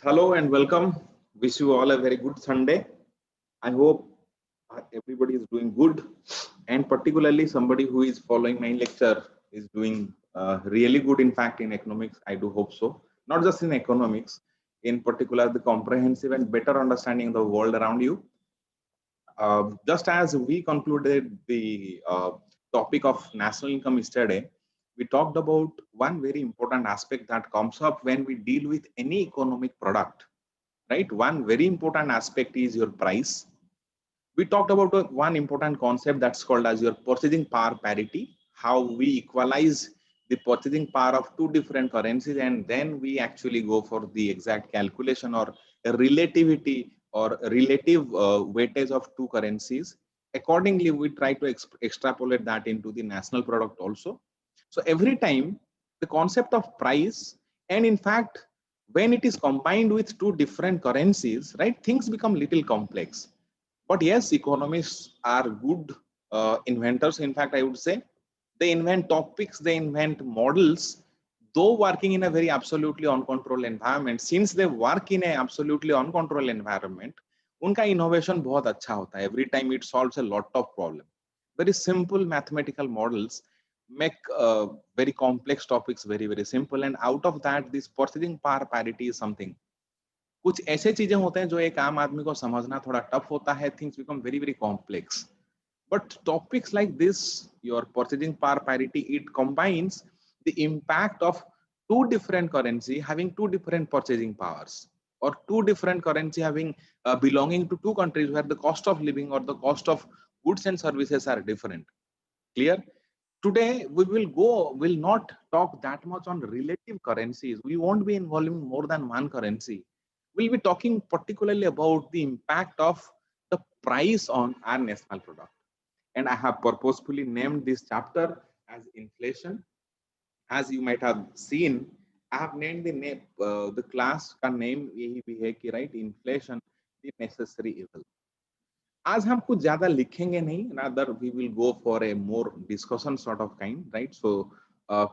Hello and welcome. Wish you all a very good Sunday. I hope everybody is doing good, and particularly somebody who is following my lecture is doing really good. In fact, in economics, I do hope so. Not just in economics, in particular, the comprehensive and better understanding the world around you. Just as we concluded the topic of national income yesterday, we talked about one very important aspect that comes up when we deal with any economic product, right? One very important aspect is your price. We talked about one important concept that's called as your purchasing power parity, how we equalize the purchasing power of two different currencies, and then we actually go for the exact calculation or a relativity or relative weightage of two currencies. Accordingly, we try to extrapolate that into the national product also. So every time the concept of price, and in fact, when it is combined with two different currencies, right, things become little complex. But yes, economists are good inventors. In fact, I would say they invent topics, they invent models, though working in a very absolutely uncontrolled environment. Since they work in a absolutely uncontrolled environment, उनका innovation बहुत अच्छा होता है. Every time it solves a lot of problem. Very simple mathematical models make very complex topics very simple, and out of that, this purchasing power parity is something. कुछ ऐसे चीजें होते हैं जो एक आम आदमी को समझना थोड़ा टफ होता है. Things become very complex. But topics like this, your purchasing power parity, it combines the impact of two different currency having two different purchasing powers, or two different currency having belonging to two countries where the cost of living or the cost of goods and services are different. Clear? Today we will not talk that much on relative currencies. We won't be involving more than one currency. We'll be talking particularly about the impact of the price on our national product. And I have purposefully named this chapter as inflation. As you might have seen, I have named the name, the class का name यही भी है कि right, inflation, the necessary evil. आज हम कुछ ज्यादा लिखेंगे नहीं, rather we will go for a more discussion sort of kind, right? So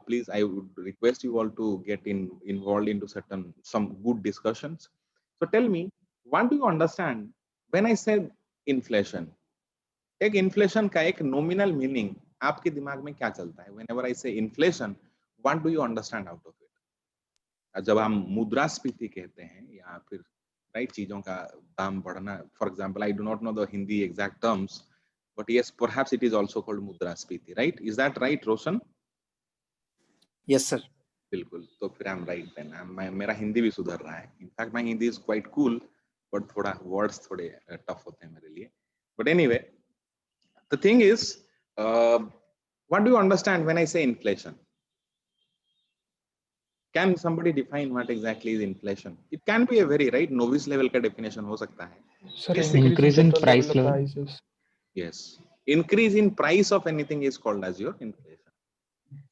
please, I would request you all to get involved into some good discussions. So tell me, what do you understand when I said inflation? एक inflation का एक nominal meaning आपके दिमाग में क्या चलता है? Whenever I say inflation, what do you understand out of it? जब हम मुद्रास्फीति कहते हैं या फिर राइट चीजों का दाम बढ़ना, for example, I do not know the Hindi exact terms, but yes, perhaps it is also called मुद्रास्फीति, right? Is that right, Roshan? Yes sir, बिल्कुल. तो फिर आई एम राइट देन. मेरा हिंदी भी सुधर रहा है. In fact my Hindi is quite cool, but थोड़ा वर्ड्स थोड़े टफ होते हैं मेरे लिए. But anyway, the thing is, what do you understand when I say inflation? Can somebody define what exactly is inflation? It can be a very right novice level ka definition ho sakta hai. Sir, Yes, increase in price level. Prices. Yes, increase in price of anything is called as your inflation.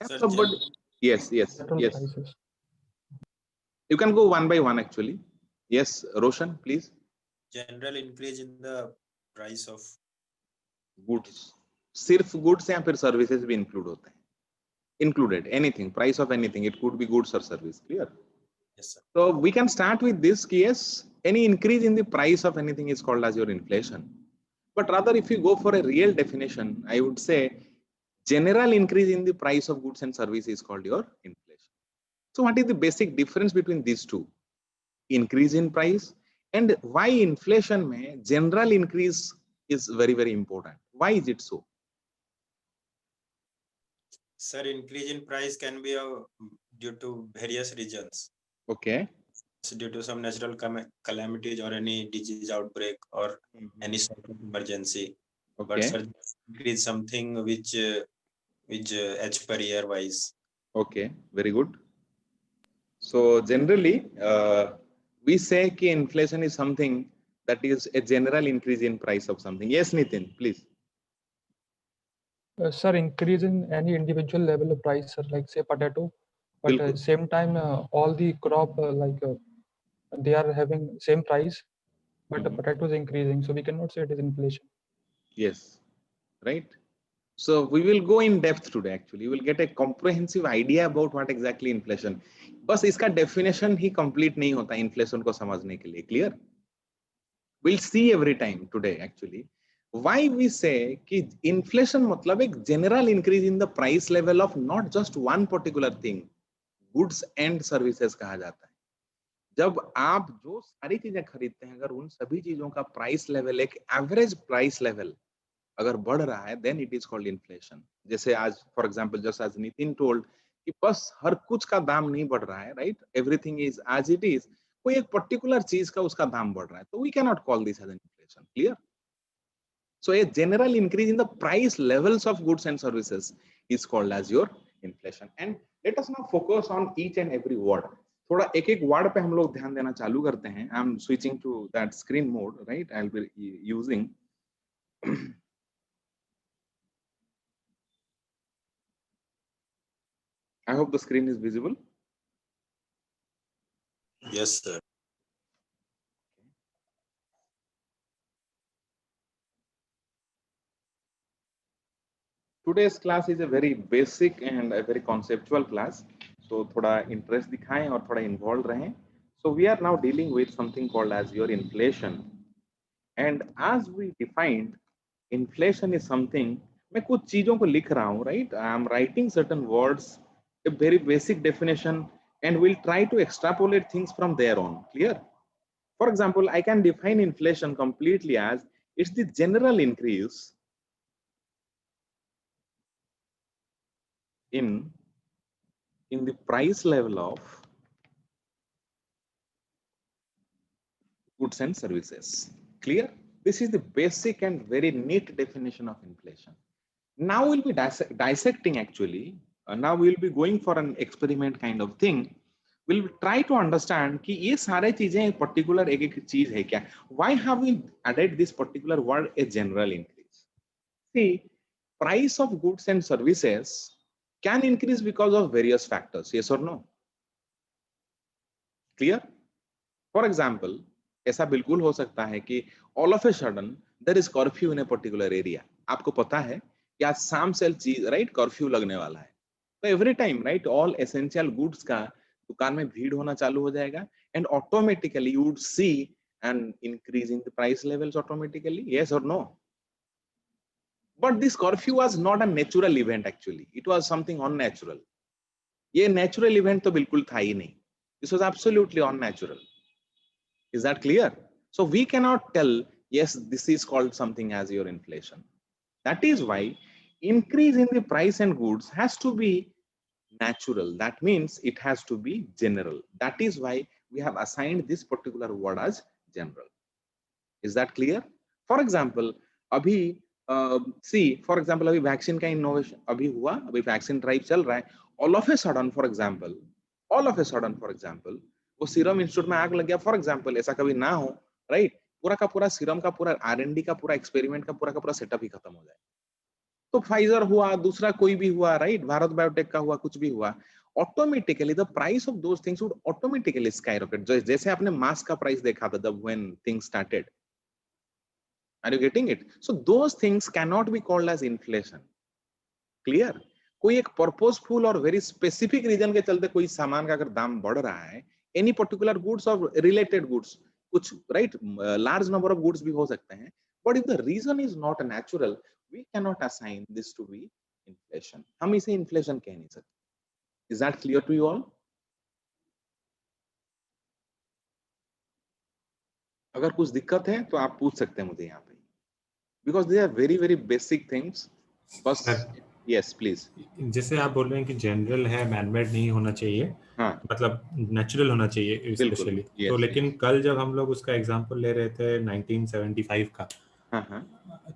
Sir, Somebody, yes. Prices. You can go one by one actually. Yes, Roshan, please. General increase in the price of goods. सिर्फ goods या फिर services भी include होते हैं. Included anything, price of anything, it could be goods or service. Clear? Yes, sir. So we can start with this. Yes, any increase in the price of anything is called as your inflation. But rather, if you go for a real definition, I would say general increase in the price of goods and services is called your inflation. So what is the basic difference between these two? Increase in price, and why inflation mein general increase is very important. Why is it so? Sir, increase in price can be due to various reasons. Okay. Due to some natural calamities or any disease outbreak or any sort of emergency. Okay. But sir, increase something which as per year wise. Okay, very good. So generally, we say that inflation is something that is a general increase in price of something. Yes, Nitin, please. Sir, increase in any individual level of price, sir, like say potato, but at the same time all the crop they are having same price, but the potato is increasing, so we cannot say it is inflation. Yes, right. So we will go in depth today. Actually, you will get a comprehensive idea about what exactly inflation. बस इसका definition ही complete नहीं होता inflation को समझने के लिए. Clear? We'll see every time today actually. Why we say कि inflation मतलब एक general increase in the price level of not just one particular thing, goods and services कहा जाता है. जब आप जो सारी चीजें खरीदते हैं, अगर उन सभी चीजों का प्राइस लेवल एक एवरेज प्राइस लेवल अगर बढ़ रहा है, then it is called inflation. जैसे आज for example just as Nitin told कि बस हर कुछ का दाम नहीं बढ़ रहा है, right, everything is as it is, कोई एक पर्टिकुलर चीज का उसका दाम बढ़ रहा है, तो we can not call this as inflation. Clear? So a general increase in the price levels of goods and services is called as your inflation. And let us now focus on each and every word. थोड़ा एक एक word पे हम लोग ध्यान देना चालू करते हैं. I am switching to that screen mode, right, I will be using. I hope the screen is visible. Yes, sir. Today's class is a very basic and a very conceptual class. So थोड़ा interest दिखाएं और थोड़ा involved रहें. So we are now dealing with something called as your inflation. And as we defined, inflation is something, मैं कुछ चीजों को लिख रहा हूँ, right? I am writing certain words, a very basic definition, and we'll try to extrapolate things from there on. Clear? For example, I can define inflation completely as it's the general increase in the price level of goods and services. Clear? This is the basic and very neat definition of inflation. Now we'll be dissecting actually. Now we'll be going for an experiment kind of thing. We'll try to understand कि ये सारे चीजें एक particular एक चीज है क्या? Why have we added this particular word a general increase? See, price of goods and services can increase because of various factors. Yes or no? Clear? For example, ऐसा बिल्कुल हो सकता है कि all of a sudden there is curfew in a particular area. आपको पता है कि आज शाम से चीज, राइट, कर्फ्यू लगने वाला है, तो every time, right, all essential goods का दुकान में भीड़ होना चालू हो जाएगा, and automatically you would see an increase in the price levels automatically. Yes और no? But this curfew was not a natural event actually. It was something unnatural. ये natural event तो बिल्कुल था ही नहीं. This was absolutely unnatural. Is that clear? So we cannot tell, yes, this is called something as your inflation. That is why increase in the price and goods has to be natural. That means it has to be general. That is why we have assigned this particular word as general. Is that clear? For example, अभी see, for example, अभी vaccine का innovation अभी हुआ, अभी vaccine drive चल रहा है. All of a sudden for example वो सीरम इंस्टीट्यूट में आग लग गया, फॉर एग्जांपल. ऐसा कभी ना हो, राइट, पूरा का पूरा सीरम का पूरा R&D का पूरा एक्सपेरिमेंट का पूरा सेटअप ही खत्म हो जाए. तो फाइजर हुआ, दूसरा कोई भी हुआ, राइट, भारत बायोटेक का हुआ, कुछ भी हुआ, automatically the price of those things would automatically skyrocket. जैसे आपने मास्क का प्राइस देखा था जब when things started. Are you getting it? So those things cannot be called as inflation. Clear? कोई एक purposeful और very specific reason के चलते कोई सामान का अगर दाम बढ़ रहा है, any particular goods or related goods, कुछ, right, large number of goods भी हो सकते हैं, but if the reason is not natural, we cannot assign this to be inflation. हम इसे inflation कह नहीं सकते. Is that clear to you all? अगर कुछ दिक्कत है तो आप पूछ सकते हैं मुझे यहाँ पे, because they are very very basic things. बस yes please. जैसे आप बोल रहे हैं कि जनरल है, मैनमेड नहीं होना चाहिए, हाँ, मतलब नेचुरल होना चाहिए स्पेशली. yes, तो लेकिन कल जब हम लोग उसका एग्जांपल ले रहे थे 1975 का,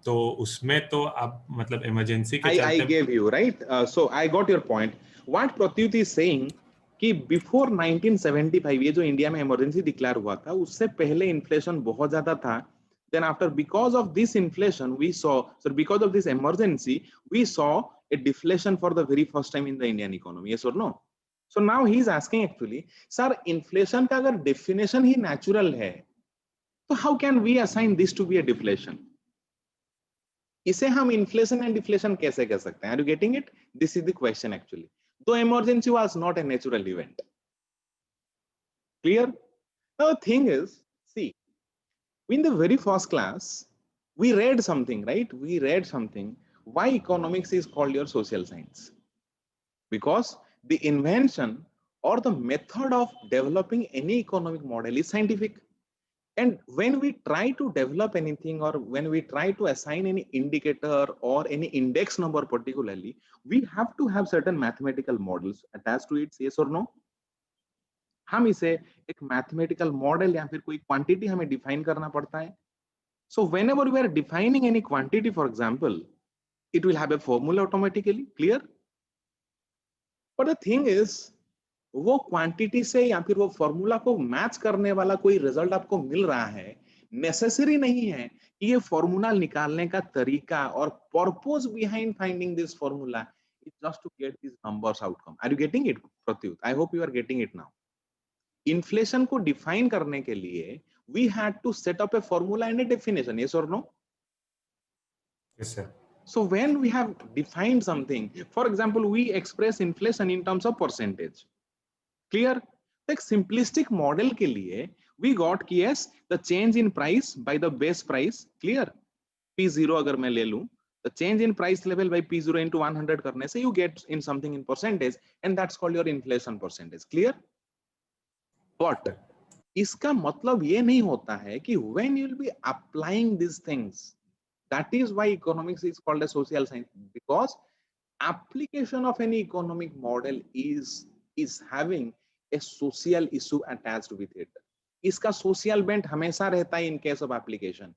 तो उसमें तो आप मतलब इमरजेंसी के चलते I gave you, right, so I got your point. What Pratyut is saying कि before 1975 ये जो इंडिया में इमरजेंसी डिक्लेयर हुआ था, उससे पहले इन्फ्लेशन बहुत ज्यादा था. Then after, because of this inflation we saw, so because of this emergency we saw a deflation for the very first time in the Indian economy. Yes or no? So now he is asking actually, sir, inflation का अगर definition ही natural है, तो how can we assign this to be a deflation? इसे हम inflation and deflation कैसे कह सकते हैं? Are you getting it? This is the question actually. Though emergency was not a natural event. Clear? Now the thing is, see, in the very first class, we read something, right? We read something. Why economics is called your social science? Because the invention or the method of developing any economic model is scientific. And when we try to develop anything, or when we try to assign any indicator or any index number particularly, we have to have certain mathematical models attached to it. Yes or no? हम इसे एक mathematical model या फिर कोई quantity हमें define करना पड़ता है. So whenever we are defining any quantity, for example, it will have a formula automatically. Clear? But the thing is, वो क्वांटिटी से या फिर वो फॉर्मूला को मैच करने वाला कोई रिजल्ट आपको मिल रहा है, नेसेसरी नहीं है कि ये फॉर्मूला निकालने का तरीका और purpose behind finding this formula is just to get this numbers outcome. Are you getting it Pratyut? I hope you are getting it now. Inflation को डिफाइन करने के लिए we had to set up a formula and a definition. Yes or no? Yes, sir. So when we have defined something, for example, we express inflation in terms of percentage. Clear? एक simplistic model के लिए we got कि yes, the change in price by the base price. Clear? P0 अगर मैं ले लूं, the change in price level by P0 into 100 करने से you get in something in percentage, and that's called your inflation percentage. Clear? But इसका मतलब ये नहीं होता है कि when you'll be applying these things, that is why economics is called a social science, because application of any economic model is having a social issue attached with it. इसका social bent हमेशा रहता है in case of application.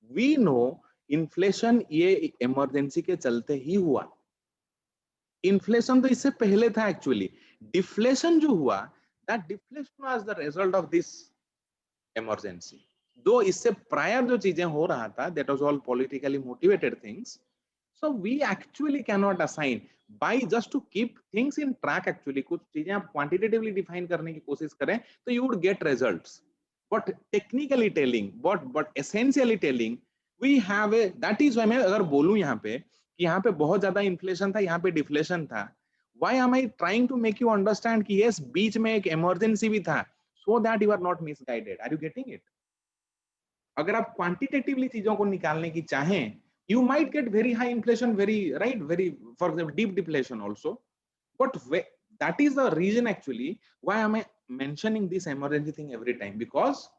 We know inflation ये emergency के चलते ही हुआ. Inflation तो इससे पहले था actually. Deflation जो हुआ, that deflation was the result of this emergency. Though इससे prior जो चीजें हो रहा था, that was all politically motivated things. So we actually cannot assign by just to keep things in track. Actually कुछ चीजें आप quantitatively define करने की कोशिश करें तो you would get results. But technically telling, but essentially telling, we have a, that is why मैं अगर बोलूं यहाँ पे कि यहाँ पे बहुत ज्यादा इन्फ्लेशन था, यहाँ पे डिफ्लेशन था, why am I trying to make you understand कि yes, बीच में एक emergency भी था, so that you are not misguided. Are you getting it? अगर आप quantitatively चीजों को निकालने की चाहें, you might get very high inflation, very right, very, for example, deep deflation also. But that is the reason actually why am I mentioning this emergency thing every time, because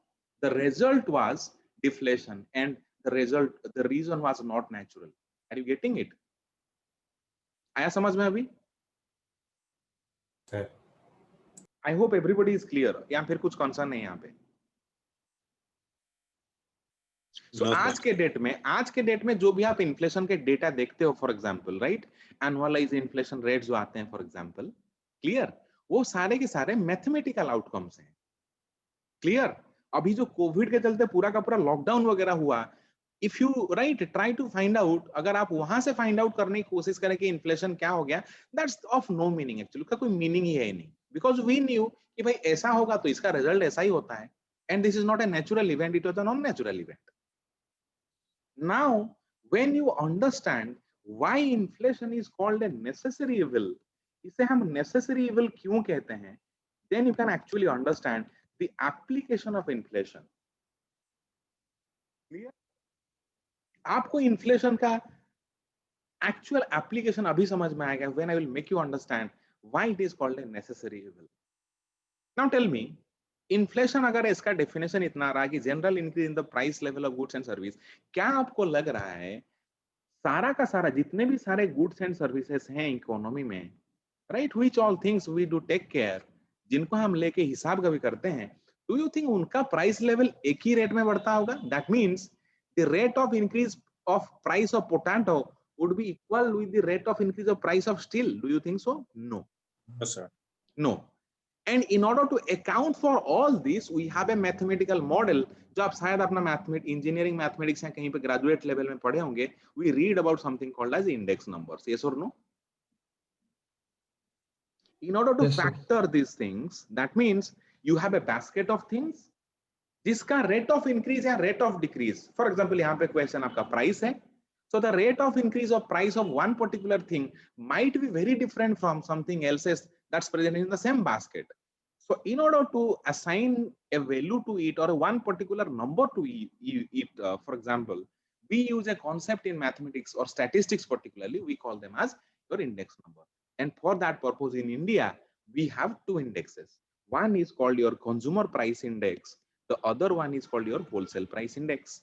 the result was deflation and the reason was not natural. Are you getting it? आया समझ में अभी? Sir. I hope everybody is clear. या फिर कुछ concern नहीं यहाँ पे. So आज के डेट में जो भी आप इन्फ्लेशन के डेटा देखते हो, for example right, annualise inflation rate जो आते हैं फॉर एग्जांपल, क्लियर, वो सारे के सारे मैथमेटिकल आउटकम्स हैं. क्लियर? अभी जो कोविड के चलते पूरा का पूरा लॉकडाउन वगैरह हुआ, if you right try to find out, अगर आप वहां से फाइंड आउट करने की कोशिश करें कि इन्फ्लेशन क्या हो गया, that's of no meaning actually. उसका कोई मीनिंग ही है नहीं, बिकॉज वी न्यू कि भाई ऐसा होगा तो इसका रिजल्ट ऐसा ही होता है, and this is not a natural event, it was a non natural event. Now, when you understand why inflation is called a necessary evil, इसे हम necessary evil क्यों कहते हैं, then you can actually understand the application of inflation. Clear? आपको inflation का actual application अभी समझ में आएगा when I will make you understand why it is called a necessary evil. Now tell me, inflation अगर इसका डेफिनेशन इतना रहा कि general increase in the price level of goods and service, क्या आपको लग रहा है सारा का सारा जितने भी सारे गुड्स एंड सर्विसेज हैं इकोनॉमी में, right, which all things we do take care, जिनको हम लेके हिसाब कभी करते हैं, डू यू थिंक उनका प्राइस लेवल एक ही रेट में बढ़ता होगा? That means the rate of increase of price of potato would be equal with the rate of increase of price of steel. Do you think so? No. Yes, sir. No. And in order to account for all this, we have a mathematical model. जो आप शायद अपना engineering mathematics या कहीं पे graduate level में पढ़े होंगे. We read about something called as index numbers. Yes or no? In order to factor these things, that means you have a basket of things जिसका रेट ऑफ इंक्रीज या rate of decrease, for example यहाँ पे question आपका price है, So the rate of increase of price of one particular thing might be very different from something else that's present in the same basket. So in order to assign a value to it or one particular number to it, for example, we use a concept in mathematics or statistics particularly, we call them as your index number. And for that purpose in India, we have two indexes. One is called your consumer price index. The other one is called your wholesale price index.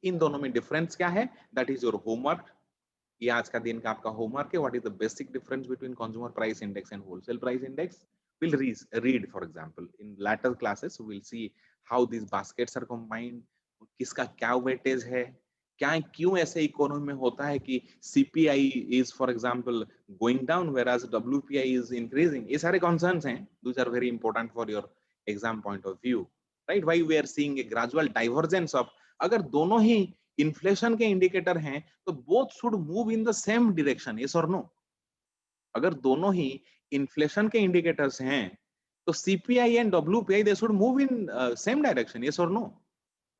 इन दोनों में difference क्या है? That is your homework. ये आज का दिन का आपका homework है. What is the basic difference between consumer price index and wholesale price index? We'll read, for example, in later classes, we'll see how these baskets are combined, किसका क्या weightage है, क्या क्यों ऐसे इकोनॉमी में होता है कि CPI is, for example, going down whereas WPI is increasing. ये सारे concerns हैं. These are very important for your exam point of view, right? Why we are seeing a gradual divergence of, अगर दोनों ही इन्फ्लेशन के indicator हैं तो both should move in the same direction, yes और नो? अगर दोनों ही इन्फ्लेशन के इंडिकेटर्स हैं तो CPI and WPI they should move in same direction, yes और नो?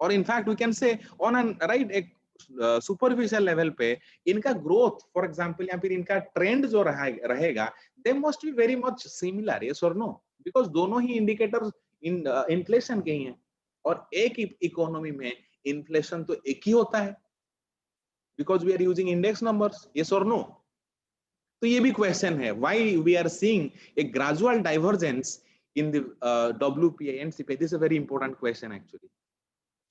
और in fact we can say on an right एक सुपरफिशियल लेवल पे इनका ग्रोथ फॉर एग्जांपल या फिर इनका ट्रेंड जो रहेगा they must be very much similar, yes और नो? बिकॉज दोनों ही इंडिकेटर्स इन्फ्लेशन के ही हैं और एक इकोनॉमी में इन्फ्लेशन तो एक ही होता है because we are using index numbers, yes और नो? तो ये भी क्वेश्चन है, why we are seeing a gradual divergence in the WPI and CPI. This is a very important question actually.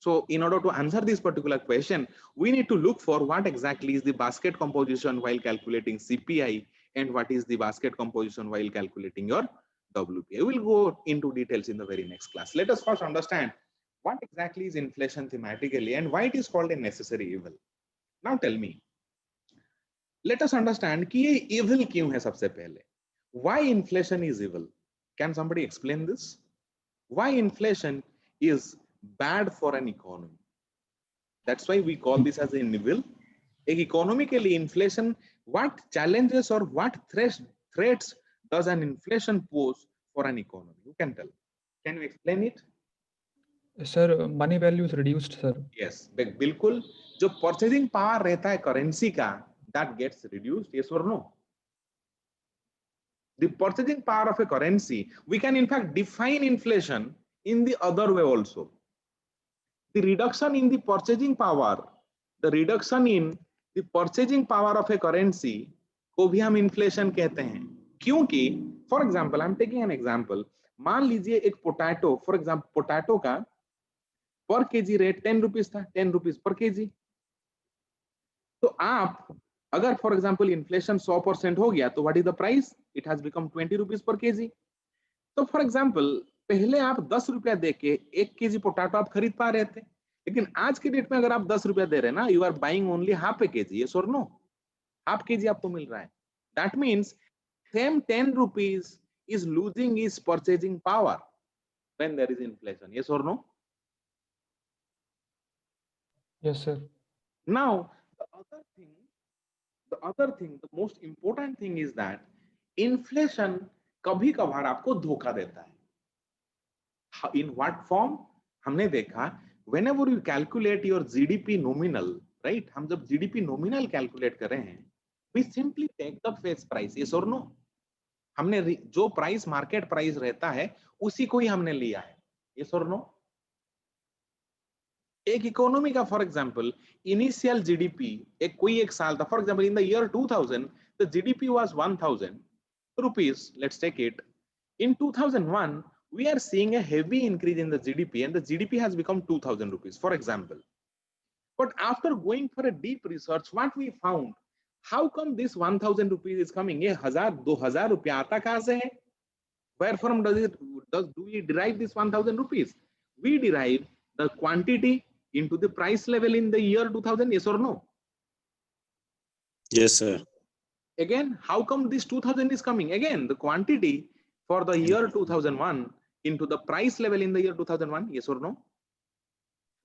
So in order to answer this particular question, we need to look for what exactly is the basket composition while calculating CPI and what is the basket composition while calculating your WPI. We will go into details in the very next class. Let us first understand what exactly is inflation thematically and why it is called a necessary evil. Now tell me, let us understand कि ये evil क्यों है सबसे पहले. Why inflation is evil? Can somebody explain this? Why inflation is bad for an economy? That's why we call this as an evil. एक economy के लिए inflation, what challenges or what threats does an inflation pose for an economy? You can tell. Can you explain it? Sir, money value is reduced, sir. Yes, बिल्कुल. जो purchasing power रहता है currency का, that gets reduced, yes or no? The purchasing power of a currency, we can in fact define inflation in the other way also. The reduction in the purchasing power, the reduction in the purchasing power of a currency को भी हम inflation कहते हैं. क्योंकि for example, I'm taking an example. मान लीजिए एक potato, for example, potato का पर केजी रेट 10 रुपीज था, 10 रुपीज पर केजी. तो आप अगर फॉर एग्जांपल इन्फ्लेशन 100% हो गया तो what is the price? It has become 20 rupees per KG. तो फॉर एग्जांपल पहले आप 10 रुपया दे के 1 केजी पोटैटो आप खरीद पा रहे थे, लेकिन आज के डेट में अगर आप 10 रुपया दे रहे हैं ना, you are buying only half a kg, yes और नो? हाफ केजी आपको मिल रहा है. That means same 10 rupees is losing its purchasing power when there is inflation, yes or no? Yes, sir. Now the other thing, the most important thing is that inflation कभी कभार आपको धोखा देता है. In what form? हमने देखा whenever you calculate your GDP nominal, right? हम जब GDP nominal calculate कर रहे हैं, we simply take the face price, yes or no? हमने जो प्राइस मार्केट प्राइस रहता है उसी को ही हमने लिया है, यस और नो? एक इकोनॉमी का फॉर एग्जांपल इनिशियल जीडीपी एक साल था, for example in the year 2000 the GDP was 1000 rupees, let's take it. In 2001 we are seeing a heavy increase in the GDP and the GDP has become 2000 rupees, for example. But after going for a deep research, what we found, how come this 1000 rupees is coming? ये 1000-2000 रुपया आता कहाँ से है? Where from do we derive this 1000 rupees? We derive the quantity into the price level in the year 2000, yes or no? Yes, sir. Again, how come this 2000 is coming? Again, the quantity for the year 2001 into the price level in the year 2001, yes or no?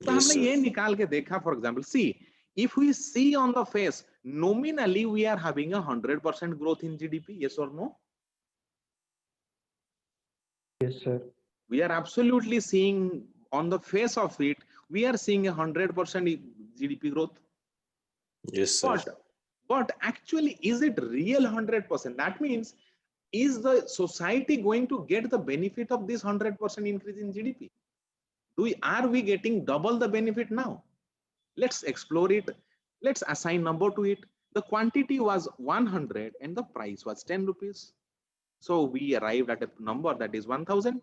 तो हमने ये निकाल के देखा, for example, see, if we see on the face, nominally we are having 100% growth in GDP, yes or no? Yes, sir. We are absolutely seeing on the face of it, we are seeing 100% GDP growth. Yes, sir. But actually, is it real 100%? That means, is the society going to get the benefit of this 100% increase in GDP? Are we getting double the benefit now? Let's explore it. Let's assign number to it. The quantity was 100 and the price was 10 rupees. So we arrived at a number that is 1000.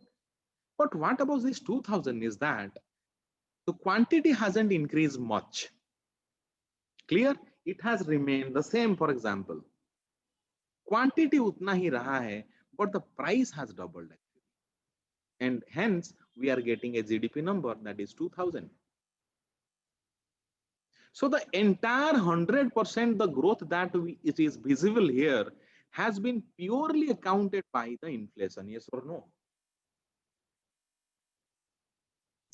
But what about this 2000 is that the quantity hasn't increased much. Clear? It has remained the same. For example, quantity utna hi raha hai, but the price has doubled actually. And hence we are getting a GDP number that is 2000. So the entire 100% the growth that it is visible here has been purely accounted by the inflation. Yes or no?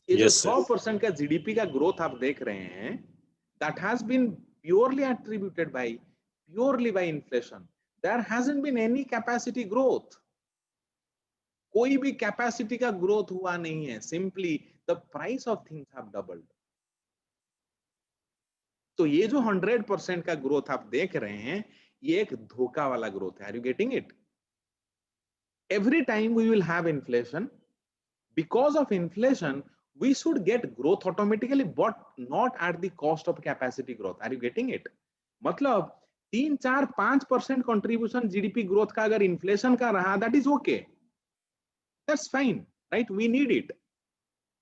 ये जो Yes, sir. 100% का GDP का growth आप देख रहे हैं, that has been purely attributed purely by inflation. There hasn't been any capacity growth. कोई भी capacity का growth हुआ नहीं है. Simply the price of things have doubled. तो ये जो 100% का ग्रोथ आप देख रहे हैं, ये एक धोखा वाला ग्रोथ है. Are you getting it? Every time we will have inflation. Because of inflation, we should get growth automatically, but not at the cost of capacity growth. Are you getting it? मतलब 3-4-5% contribution GDP growth का अगर inflation का रहा, that is okay. That's fine, right? We need it.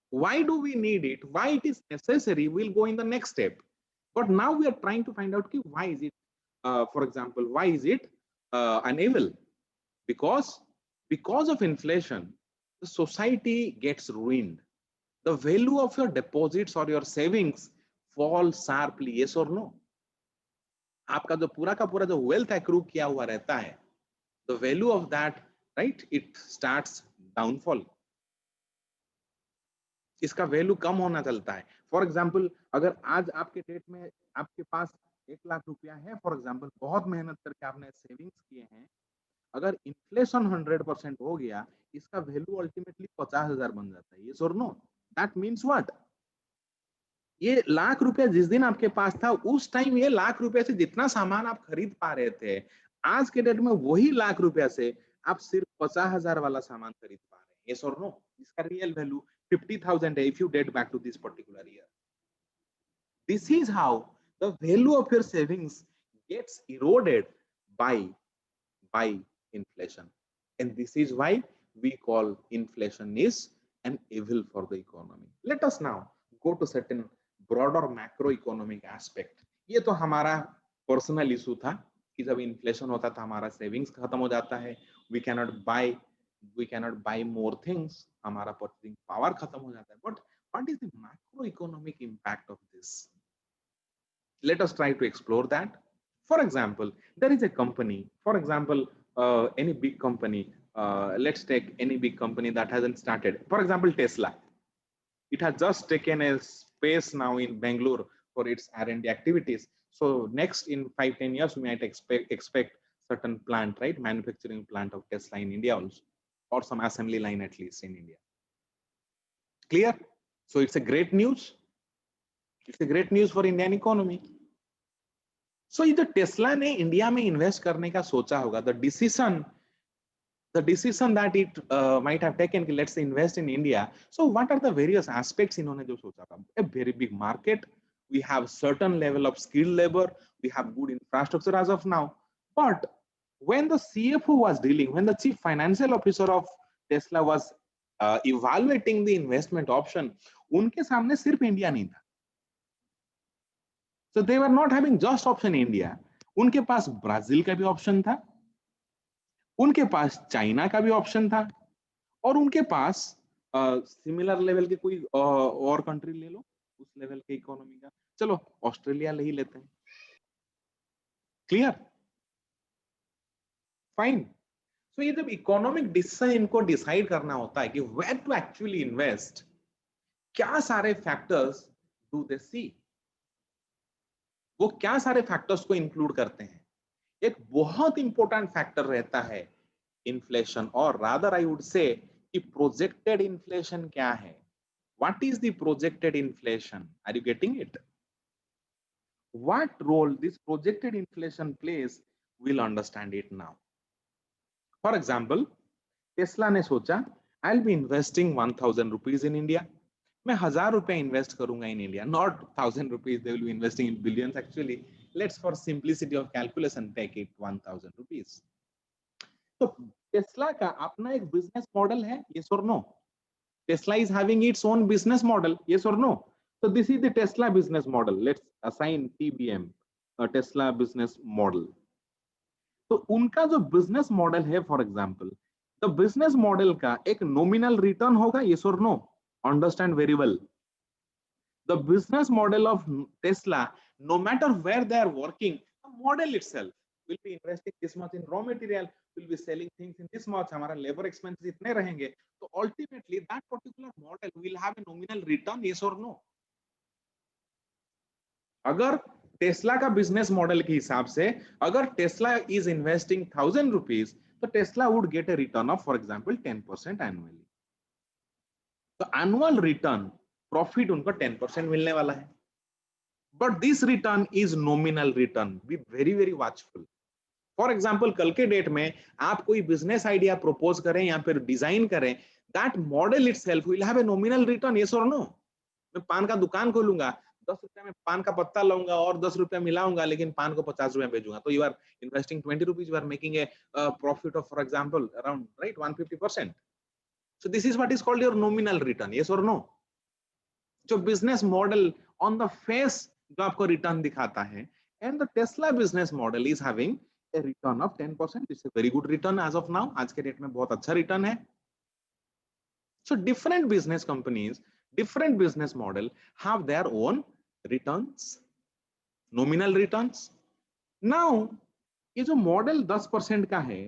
Why do we need it? Why it is necessary? We'll go in the next step. But now we are trying to find out why is it, for example, why is it an evil? Because of inflation, the society gets ruined. The value of your deposits or your savings falls sharply. Yes or no? आपका जो पूरा का पूरा जो wealth accrue किया हुआ रहता है, the value of that, right, it starts downfall. इसका वैल्यू कम होना चलता है. फॉर एग्जाम्पल, अगर आज आपके डेट में आपके पास 1 लाख रुपया है, फॉर एग्जाम्पल, बहुत मेहनत करके आपने सेविंग्स किए हैं, अगर इन्फ्लेशन 100% हो गया, इसका वैल्यू अल्टीमेटली 50,000 बन जाता है. यस और नो? That means what? ये लाख रुपया जिस दिन आपके पास था, उस टाइम ये लाख रुपए से जितना सामान आप खरीद पा रहे थे, आज के डेट में वही लाख रुपया से आप सिर्फ 50,000 वाला सामान खरीद पा रहे हैं. यस और नो? इसका real value 50,000 if you date back to this particular year. This is how the value of your savings gets eroded by inflation, and this is why we call inflation is an evil for the economy. Let us now go to certain broader macroeconomic aspect. ये तो हमारा personal issue था कि जब inflation होता था हमारा savings खत्म हो जाता है, we cannot buy more things, हमारा पर्चेसिंग पावर खत्म हो जाता है. But what is the macroeconomic impact of this? Let us try to explore that. For example, there is a company, for example, any big company, let's take any big company that hasn't started. For example, Tesla. It has just taken a space now in Bangalore for its R&D activities. So next in 5-10 years, we might expect certain plant, right? Manufacturing plant of Tesla in India also, or some assembly line at least in India. Clear? So it's a great news. It's a great news for Indian economy. So ये जो Tesla ने India में invest करने का सोचा होगा, the decision that it might have taken, let's say invest in India. So what are the various aspects इन्होंने जो सोचा था? A very big market, we have certain level of skilled labor, we have good infrastructure as of now. But when the CFO was dealing, when the chief financial officer of Tesla was evaluating the investment option, उनके सामने सिर्फ India नहीं था. So they were not having just option India. उनके पास Brazil का भी option था, उनके पास चाइना का भी ऑप्शन था, और उनके पास सिमिलर लेवल के कोई और कंट्री ले लो उस लेवल के इकोनॉमी का. चलो ऑस्ट्रेलिया ले ही लेते हैं. क्लियर? फाइन. सो ये जब इकोनॉमिक डिसीजन इनको डिसाइड करना होता है कि वेयर टू एक्चुअली इन्वेस्ट, क्या सारे फैक्टर्स डू दे सी, वो क्या सारे फैक्टर्स को इंक्लूड करते हैं? एक बहुत इंपॉर्टेंट फैक्टर रहता है इन्फ्लेशन, और रादर आई वुड से कि प्रोजेक्टेड इन्फ्लेशन क्या है. What is the projected inflation? Are you getting it? what role this projected inflation plays, we'll understand it now. For example, Tesla ने सोचा I'll be investing 1000 rupees in India. मैं 1000 रुपया invest करूंगा in India, not 1000 rupees, they will be investing in billions actually. Let's for simplicity of calculation take it 1000 rupees. तो Tesla का अपना एक business model है, yes or no? Tesla is having its own business model, yes or no? So this is the Tesla business model. Let's assign TBM, a Tesla business model. तो उनका जो business model है, for example the business model का एक nominal return होगा, yes or no? Understand very well. The business model of Tesla, no matter where they are working, the model itself will be investing this much in raw material, will be selling things in this much, हमारा labor expenses इतने रहेंगे, तो ultimately that particular model will have a nominal return, yes or no? अगर Tesla का business model के हिसाब से अगर टेस्ला इज इन्वेस्टिंग 1000 रुपीज, तो Tesla would get A return of for example 10% annually. तो एनुअल रिटर्न प्रॉफिट उनको 10% मिलने वाला है. But this return is nominal return. Be very very watchful. For example कल के डेट में आप कोई बिजनेस आइडिया प्रपोज करें या फिर डिजाइन करें, that model itself will have a nominal return, yes और नो? मैं पान का दुकान खोलूंगा, 10 रुपया में पान का पत्ता लाऊंगा और 10 रुपया मिलाऊंगा, लेकिन पान को 50 रुपया बेचूंगा, तो you are investing 20 rupees, you are making a profit of for example around right 150%. So this is what is called your nominal return, yes और नो? जो business model on the face जो आपको रिटर्न दिखाता है, and the Tesla business model is having a return of 10%. It's a very good return as of now. आज के date में बहुत अच्छा रिटर्न है. So different business companies, different business model have their own returns, nominal returns. Now, ये जो model 10% का है,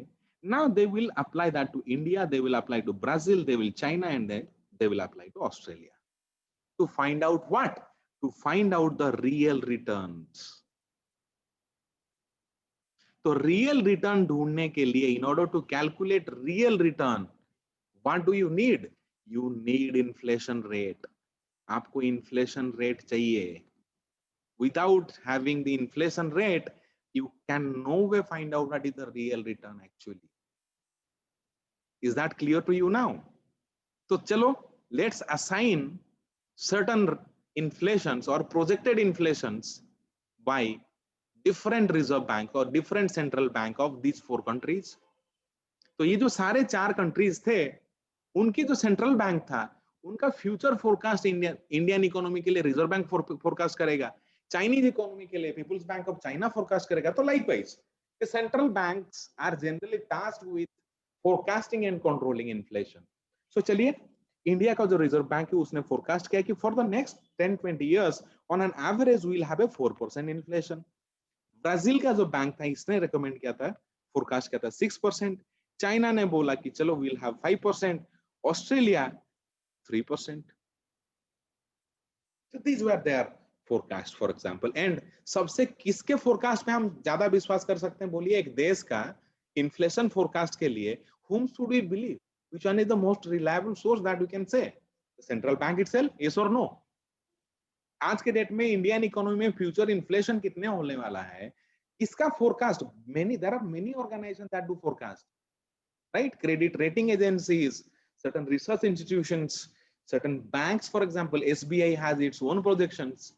now they will apply that to India, they will apply to Brazil, they will China, and then they will apply to Australia. To find out what? To find out the real returns. तो real return ढूंढने के लिए, in order to calculate real return, what do you need? You need inflation rate. आपको inflation rate चाहिए. Without having the inflation rate, you can no way find out what is the real return actually. Is that clear to you now? So चलो, let's assign certain inflations or projected inflations by different reserve bank or different central bank of these 4 countries. तो ये जो सारे 4 countries थे, उनकी जो central bank था, उनका फ्यूचर फोरकास्ट इंडियन इकोनॉमी के लिए रिजर्व बैंक फोरकास्ट करेगा, चाइनीज इकोनॉमी के लिए People's bank of China forecast करेगा. तो likewise the central banks are generally tasked with forecasting and controlling inflation. So चलिए, इंडिया का जो रिजर्व बैंक है उसने फोरकास्ट किया कि for the next 10-20 years on an average we will have a 4% inflation. Brazil का जो बैंक था, इसने रिकमेंड किया था, फोरकास्ट किया था 6%. चाइना ने बोला कि चलो we will have 5%. Australia 3%. So these were their forecast, for example. And सबसे किसके फोरकास्ट पे हम ज्यादा विश्वास कर सकते हैं? बोलिए, एक देश का इन्फ्लेशन फोरकास्ट के लिए whom should we believe? Which one is the most reliable source that we can say? The central bank itself, yes or no? आज के डेट में इंडियन इकोनॉमी में फ्यूचर इन्फ्लेशन कितने होने वाला है, इसका forecast there are many organizations that do forecast, right? Credit rating agencies, certain research institutions, certain banks, for example, SBI has its own projections.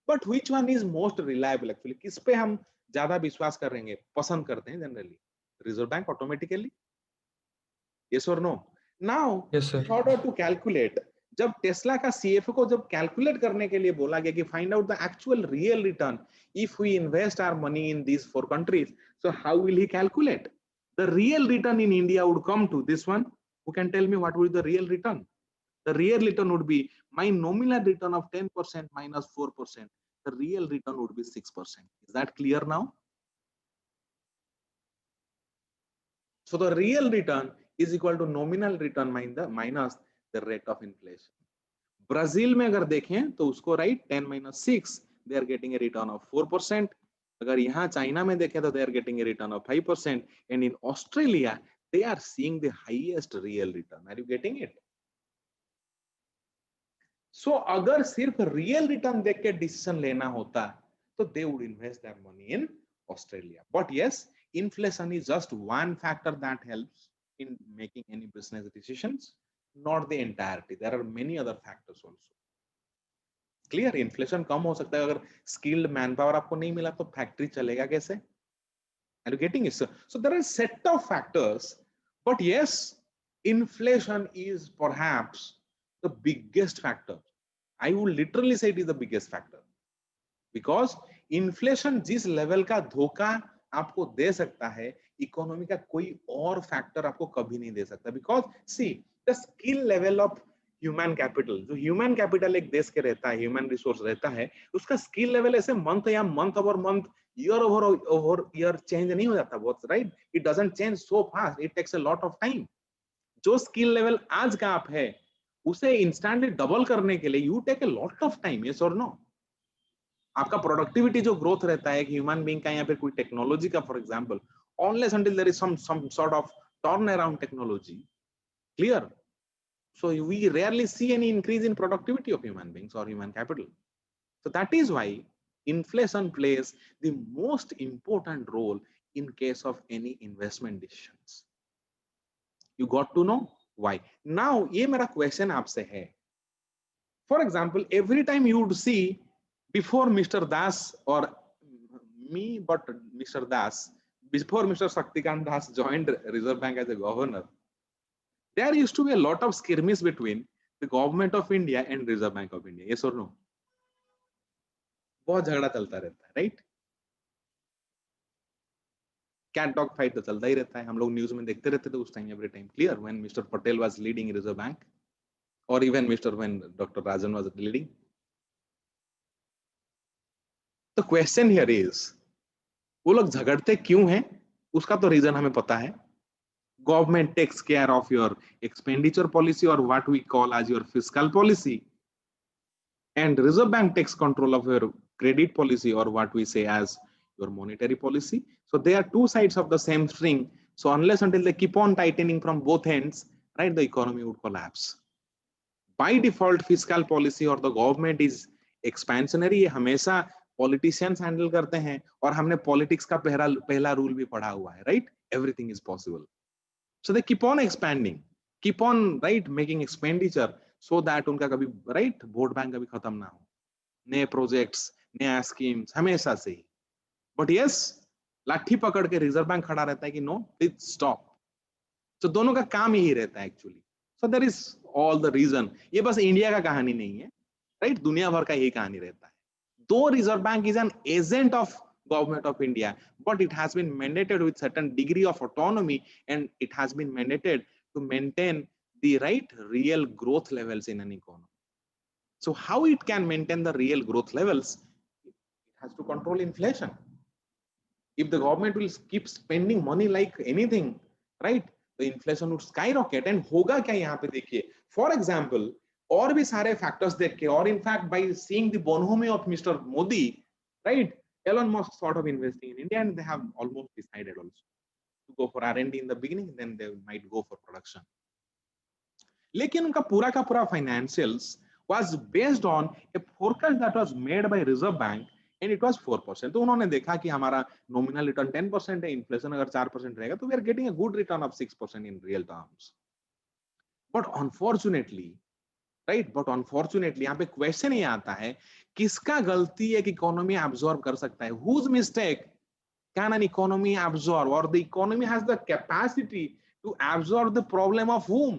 But which one is most reliable actually? किस पे हम ज्यादा विश्वास करेंगे, पसंद करते हैं generally? Reserve bank automatically, yes or no? Now, Yes, sir. in order to calculate, जब टेस्ला का CFO को जब कैलकुलेट करने के लिए बोला गया कि find out the actual real return if we invest our money in these 4 countries, so how will he calculate? The real return in India would come to this one. Who can tell me what would be the real return? The real return would be my nominal return of 10% minus 4%. The real return would be 6%. Is that clear now? So the real return is equal to nominal return minus the rate of inflation. Brazil में अगर देखें तो उसको right 10 minus 6, they are getting a return of 4%. अगर यहाँ China में देखें तो they are getting a return of 5%. And in Australia, they are seeing the highest real return. Are you getting it? So अगर सिर्फ रियल रिटर्न देख के decision लेना होता So they would invest their money in Australia. But yes, inflation is just one factor that helps in making any business decisions, not the entirety. There are many other factors also. Clear, inflation कम हो सकता है अगर skilled man power आपको नहीं मिला तो factory चलेगा कैसे? Are you getting it? So there are a set of factors, but yes, inflation is perhaps the biggest factor. I would literally say it is the biggest factor, because inflation जिस level का धोखा आपको दे सकता है, economy का कोई और factor आपको कभी नहीं दे सकता. Because see the skill level of human capital, जो ह्यूमन कैपिटल एक देश के रहता है, ह्यूमन रिसोर्स रहता है, उसका स्किल लेवल ऐसे मंथ या month over month, year over year change नहीं हो जाता बहुत, right? It doesn't change so fast, it takes a lot of time. जो स्किल लेवल आज का आप है उसे इंस्टेंटली डबल करने के लिए you take a lot of time. Yes और नो? आपका प्रोडक्टिविटी जो ग्रोथ रहता है एक ह्यूमन बीइंग का या फिर कोई टेक्नोलॉजी का, for example, unless until there is some sort of turn around technology, clear? So we rarely see any increase in productivity of human beings or human capital. So that is why inflation plays the most important role in case of any investment decisions. You got to know why. Now ये मेरा question आपसे है. For example, every time you would see before Mr. Das or me, but Mr. Das, before Mr. Shaktikant Das joined Reserve Bank as a governor, there used to be a lot of skirmish between the government of India and Reserve Bank of India. Yes or no? बहुत झगड़ा चलता रहता है, right? Cat dog fight तो चलता ही रहता है, हम लोग न्यूज में देखते रहते थे उस time, every time, clear, when mister Patel was leading reserve bank और even when doctor Rajan was leading. The question here is, वो लोग झगड़ते क्यों हैं? उसका तो रीजन हमें पता है. Government takes care of your expenditure policy or what we call as your fiscal policy, and Reserve Bank takes control of your credit policy or what we say as your monetary policy. So they are two sides of the same string. So unless until they keep on tightening from both ends, right, the economy would collapse. By default, fiscal policy or the government is expansionary. ये हमेशा politicians handle करते हैं, और हमने politics का पहला rule भी पढ़ा हुआ है, right? Everything is possible. So they keep on expanding, keep on, right, making expenditure so that उनका कभी, right, वोट बैंक कभी खत्म ना हो, नए प्रोजेक्ट्स, नया स्कीम्स हमेशा से ही. बट यस, लाठी पकड़ के रिजर्व बैंक खड़ा रहता है कि नो, प्लीज स्टॉप. तो दोनों का काम यही रहता है actually. So there is all the reason. ये बस इंडिया का कहानी नहीं है, राइट? दुनिया भर का यही कहानी रहता है. दो reserve bank is an agent of government of India, but it has been mandated with certain degree of autonomy, and it has been mandated to maintain the right real growth levels in an economy. So how it can maintain the real growth levels? It has to control inflation. If the government will keep spending money like anything, right, the inflation would skyrocket. And होगा क्या यहाँ पे देखिए, for example, और भी सारे factors देख के, और in fact by seeing the bonhomie of Mr. Modi, right, Elon Musk sort of investing in India, and they have almost decided also to go for R&D in the beginning, then they might go for production. लेकिन उनका पूरा का पूरा financials was based on a forecast that was made by Reserve Bank, and it was 4%. तो उन्होंने देखा कि हमारा nominal return 10% है, inflation अगर 4% रहेगा, तो we are getting a good return of 6% in real terms. But unfortunately, right, but unfortunately यहाँ पे क्वेश्चन ये आता है, किसका गलती एक इकोनॉमी एब्जॉर्ब कर सकता है? Whose mistake can an economy absorb, और the economy has the capacity to absorb the problem of whom?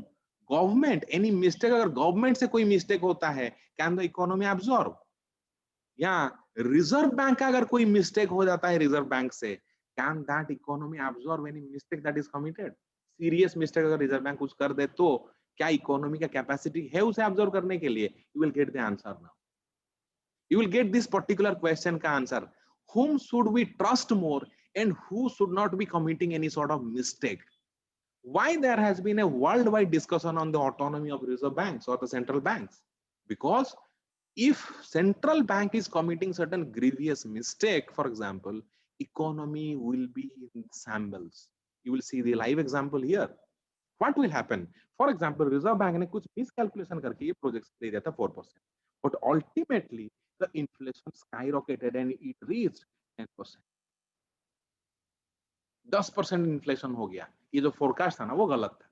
Government. Any mistake, अगर गवर्नमेंट से कोई मिस्टेक होता है, कैन द इकोनॉमी एब्जॉर्ब? या रिजर्व बैंक का अगर कोई मिस्टेक हो जाता है रिजर्व बैंक से, can that economy absorb any mistake that is committed? Serious mistake अगर रिजर्व बैंक कुछ कर दे तो क्या इकोनॉमी का कैपेसिटी है उसे ऑब्जर्व करने के लिए? You will get the answer now. You will get this particular question का answer. whom should we trust more and who should not be committing any sort of mistake? Why there has been a worldwide discussion on the autonomy of reserve banks or the central banks? Because if central bank is committing certain grievous mistake, for example, economy will be in shambles. You will see the live example here. What will happen? For example, Reserve Bank ने कुछ miscalculation करके ये projects दे दिया था 4%, but ultimately the inflation skyrocketed and it reached 10%. 10% inflation हो गया. ये जो फोरकास्ट था ना वो गलत था.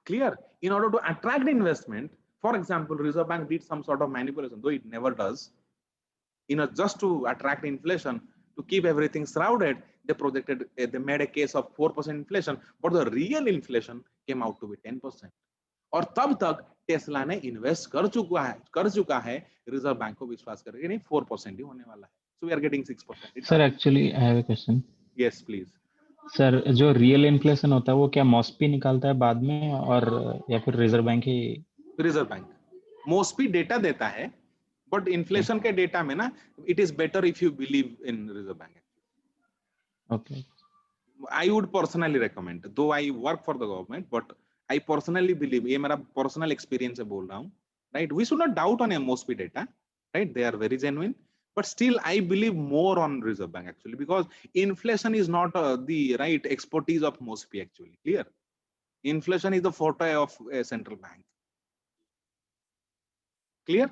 Clear? In order to attract investment, for example, Reserve Bank did some sort of manipulation, though it never does. Just to attract inflation, to keep everything shrouded, they projected, they made a case of 4% inflation, but the real inflation came out to be 10%. और तब तक Tesla ने invest कर चुका है reserve bank को विश्वास करके नहीं 4% ही होने वाला है. So we are getting 6%. Sir, actually, I have a question. Yes, please. Sir, जो रियल इन्फ्लेशन होता है वो क्या मॉस्पी निकालता है बाद में और या फिर रिजर्व बैंक ही? रिजर्व बैंक मॉस्पी डेटा देता है, बट इन्फ्लेशन के डेटा में ना it is better if you believe in reserve bank. Okay. I would personally recommend, though I work for the government, but I personally believe, ये मेरा personal experience से बोल रहा हूँ, right. We should not doubt on MoSPI data, right. They are very genuine. But still, I believe more on Reserve Bank actually, because inflation is not the right expertise of MOSPI actually. Clear? Inflation is the forte of a central bank. Clear?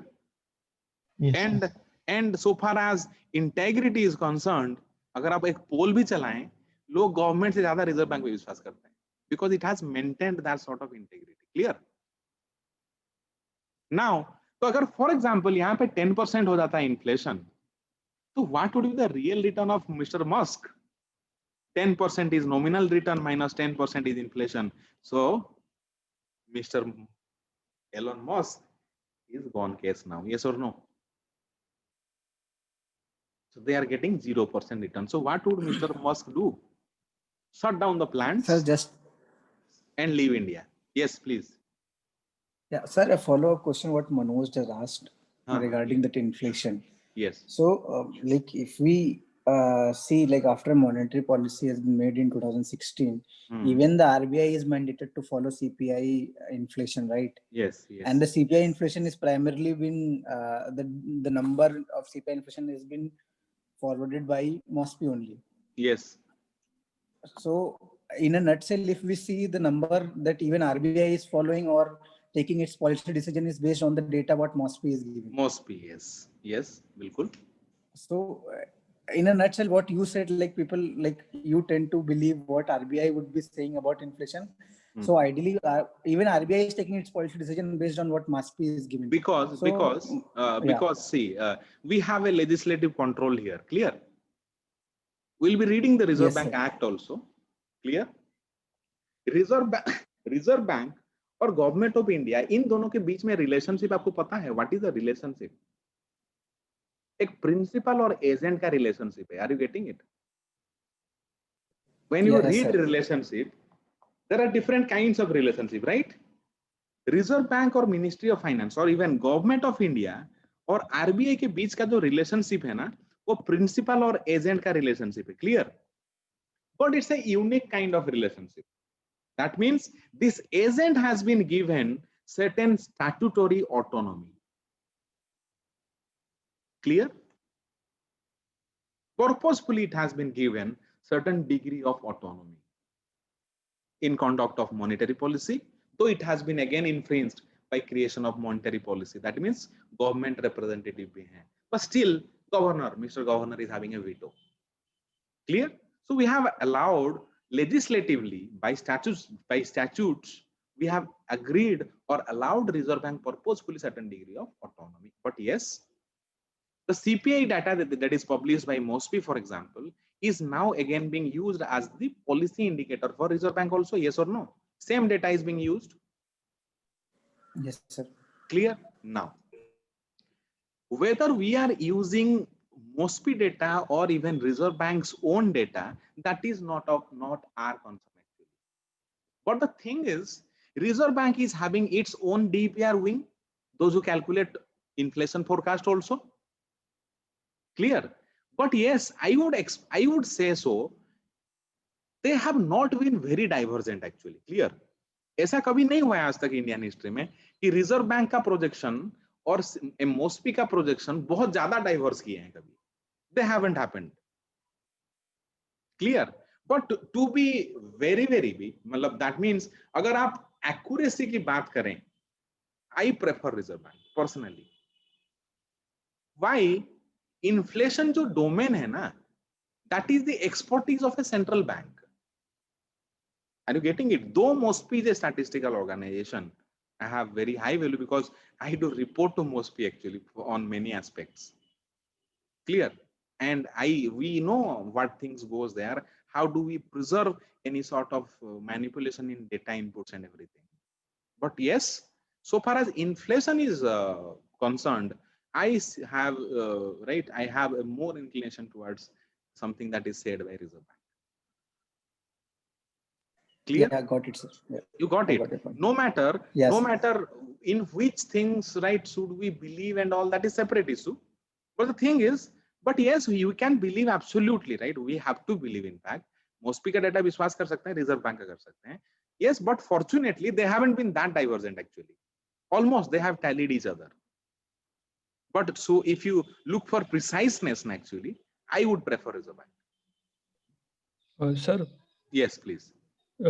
Yes, and so far as integrity is concerned, अगर आप एक पोल भी चलाएं, लोग government से ज्यादा reserve bank पे विश्वास करते हैं, because it has maintained that sort of integrity. Clear? Now, तो अगर फॉर एग्जाम्पल यहाँ पे 10% हो जाता है इन्फ्लेशन, तो what would be the real return of mister Musk? 10% is nominal return minus 10% is inflation. So Mr. Elon Musk is gone case now. Yes or no? So they are getting 0% return. So what would Mr. Musk do? Shut down the plants, Sir, just and leave India. Yes, please. yeah, sir, a follow-up question what Manoj just asked regarding that inflation. Yes. So, like if we see, like after monetary policy has been made in 2016, even the RBI is mandated to follow CPI inflation, right? Yes, yes. And the CPI inflation is primarily been the number of CPI inflation has been forwarded by MOSPI only. Yes. So, in a nutshell, if we see the number that even RBI is following or taking its policy decision is based on the data what MOSPI is giving. MOSPI, yes. Yes, bilkul. So, in a nutshell, what you said, like people, like you tend to believe what RBI would be saying about inflation. So ideally, even RBI is taking its policy decision based on what MOSPI is giving. Because see, we have a legislative control here. Clear? We'll be reading the Reserve Bank Act also. Clear? Reserve Bank और government of India, इन दोनों के बीच में relationship आपको पता है? What is the relationship? एक प्रिंसिपल और एजेंट का रिलेशनशिप है. Are you getting it? When you read relationship, there are different kinds of relationship, right? Reserve bank और मिनिस्ट्री ऑफ फाइनेंस और इवन गवर्नमेंट ऑफ इंडिया और RBI के बीच का जो रिलेशनशिप है ना, वो प्रिंसिपल और एजेंट का रिलेशनशिप है. Clear? But it's a unique kind of relationship. That means this agent has been given certain statutory autonomy. Clear? Purposefully, it has been given certain degree of autonomy in conduct of monetary policy, though it has been again infringed by creation of monetary policy. That means government representative bhi hai. But still, Mr. Governor is having a veto. Clear? So we have allowed legislatively by statutes, we have agreed or allowed Reserve Bank purposefully certain degree of autonomy. But yes, the CPI data that is published by MOSPI, for example, is now again being used as the policy indicator for Reserve Bank also. Yes or no? Same data is being used. Yes, sir. Clear? Now, whether we are using MOSPI data or even Reserve Bank's own data, that is not our concern actually. But the thing is, Reserve Bank is having its own DPR wing, those who calculate inflation forecast also. Clear? But yes, I would say so. They have not been very divergent actually. Clear? ऐसा कभी नहीं हुआ आज तक Indian history में कि reserve bank का projection और MOSPI का प्रोजेक्शन बहुत ज्यादा डाइवर्स किए हैं कभी. They haven't happened. Clear? But to be very big, मतलब that means अगर आप accuracy की बात करें, I prefer Reserve Bank personally. Why? Inflation जो domain है ना, that is the expertise of a central bank. Are you getting it? Though MOSPI is a statistical organization, I have very high value because I do report to MOSPI actually on many aspects. Clear? And we know what things goes there. How do we preserve any sort of manipulation in data inputs and everything? But yes, so far as inflation is concerned, I have right. I have a more inclination towards something that is said by Reserve Bank. Clear? Yeah, got it, sir. Yeah. You got I it. got it. No matter, Yes. no matter in which things, right, should we believe and all, that is separate issue. But the thing is, but yes, you can believe absolutely, right? We have to believe. In fact, MOSPI का data विश्वास कर सकते हैं, Reserve Bank का कर सकते हैं. Yes, but fortunately, they haven't been that divergent actually. Almost they have tallied each other. But so if you look for preciseness, actually, I would prefer Reserve Bank. Sir. Yes, please.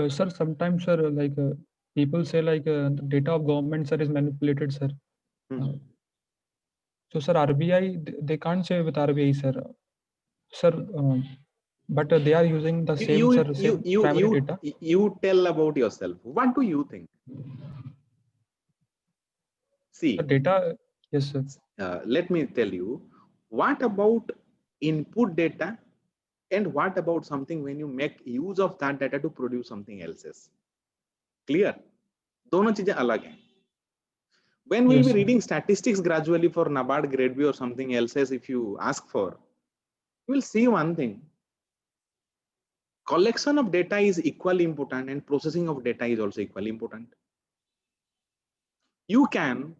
Sir, sometimes, sir, like people say like the data of government, sir, is manipulated, sir. So, sir, RBI, they can't say with RBI, sir. Sir, but they are using the same, sir, same primary data. You tell about yourself. What do you think? See, the data, yes, sir. Let me tell you, what about input data and what about something when you make use of that data to produce something else? Clear? दोनों चीजें अलग हैं. When we'll be reading statistics gradually for NABARD grade B or something else, if you ask for, you will see one thing. Collection of data is equally important and processing of data is also equally important. You can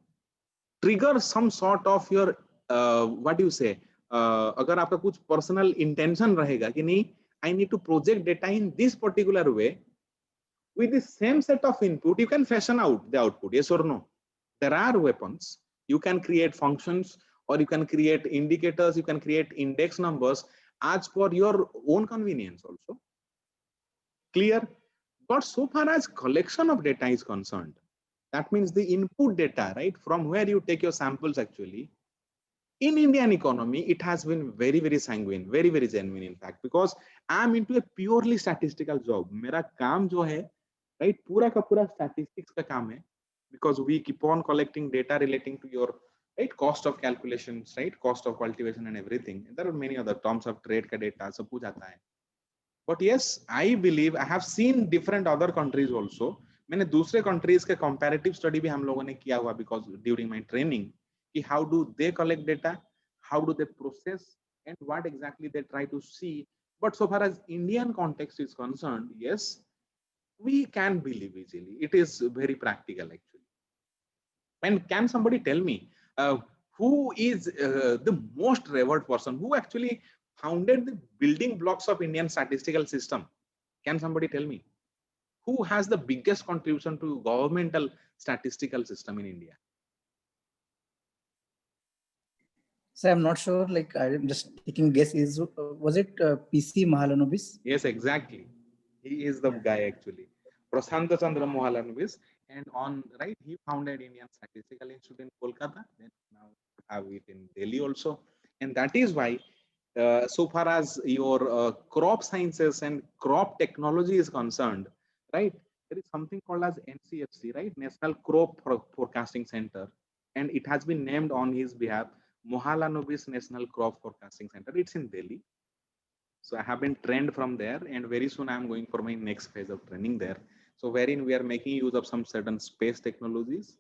trigger some sort of your what do you say, अगर आपका कुछ personal intention रहेगा कि नहीं, I need to project data in this particular way, with the same set of input you can fashion out the output. Yes or no? There are weapons. You can create functions or you can create indicators, you can create index numbers as per your own convenience also. Clear? But so far as collection of data is concerned, that means the input data, right, from where you take your samples actually, in Indian economy, it has been very, very sanguine, very, very genuine in fact, because I'm into a purely statistical job. मेरा काम जो है, right, पूरा का पूरा statistics का काम है, because we keep on collecting data relating to your, right, cost of calculations, right, cost of cultivation and everything. There are many other terms of trade का data, सब कुछ आता है. But yes, I believe I have seen different other countries also. मैंने दूसरे countries के comparative study भी हम लोगों ने किया हुआ, because during my training, how do they collect data, how do they process, and what exactly they try to see. But so far as Indian context is concerned, yes, we can believe easily. It is very practical actually. And can somebody tell me who is the most revered person who actually founded the building blocks of Indian statistical system? Can somebody tell me who has the biggest contribution to governmental statistical system in India? So I'm not sure, like I'm just taking guess. Was it PC Mahalanobis? Yes, exactly. He is the guy actually. Prasanta Chandra Mahalanobis, and on right, he founded Indian Statistical Institute in Kolkata. Then now have it in Delhi also, and that is why, so far as your crop sciences and crop technology is concerned, right, there is something called as NCFC, right, National Crop Forecasting Center, and it has been named on his behalf, Mahalanobis National Crop Forecasting Center. It's in Delhi. So I have been trained from there, and very soon I'm going for my next phase of training there. So wherein we are making use of some certain space technologies,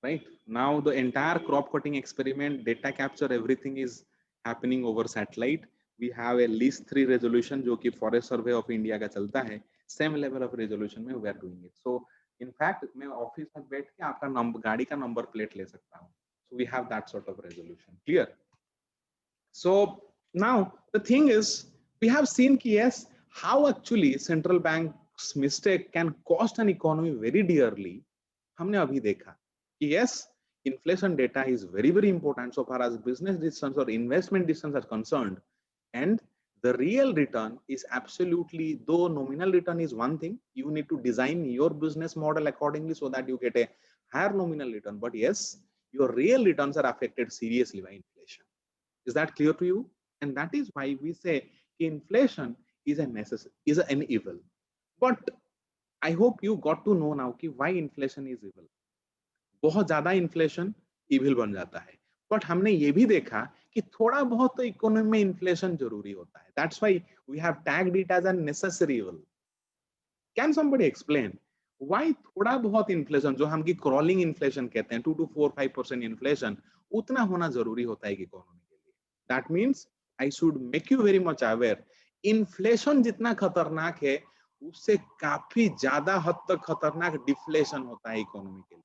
right? Now the entire crop cutting experiment, data capture, everything is happening over satellite. We have a least 3 resolution, जो कि Forest Survey of India का चलता है. Same level of resolution में we are doing it. So in fact, मैं office में बैठ के आपका नंबर, गाड़ी का नंबर प्लेट ले सकता हूँ. So we have that sort of resolution. Clear? So now the thing is, we have seen yes, how actually central bank's mistake can cost an economy very dearly. हमने अभी देखा कि yes, inflation data is very, very important so far as business decisions or investment decisions are concerned, and the real return is absolutely, though nominal return is one thing, you need to design your business model accordingly so that you get a higher nominal return. But yes, your real returns are affected seriously by inflation. Is that clear to you? And that is why we say inflation is an evil. But I hope you got to know now why inflation is evil. बहुत ज्यादा inflation evil बन जाता है, but हमने ये भी देखा कि थोड़ा बहुत तो इकोनॉमी में इन्फ्लेशन जरूरी होता है. That's why we have tagged it as a necessary evil. Can somebody explain why थोड़ा बहुत इन्फ्लेशन, जो हम की क्रॉलिंग इन्फ्लेशन कहते हैं, 2 to 4-5% इन्फ्लेशन, उतना होना जरूरी होता है इकोनॉमी के लिए? That means I should make you very much aware, inflation जितना खतरनाक है उससे काफी ज्यादा हद तक खतरनाक डिफ्लेशन होता है इकोनॉमी के लिए.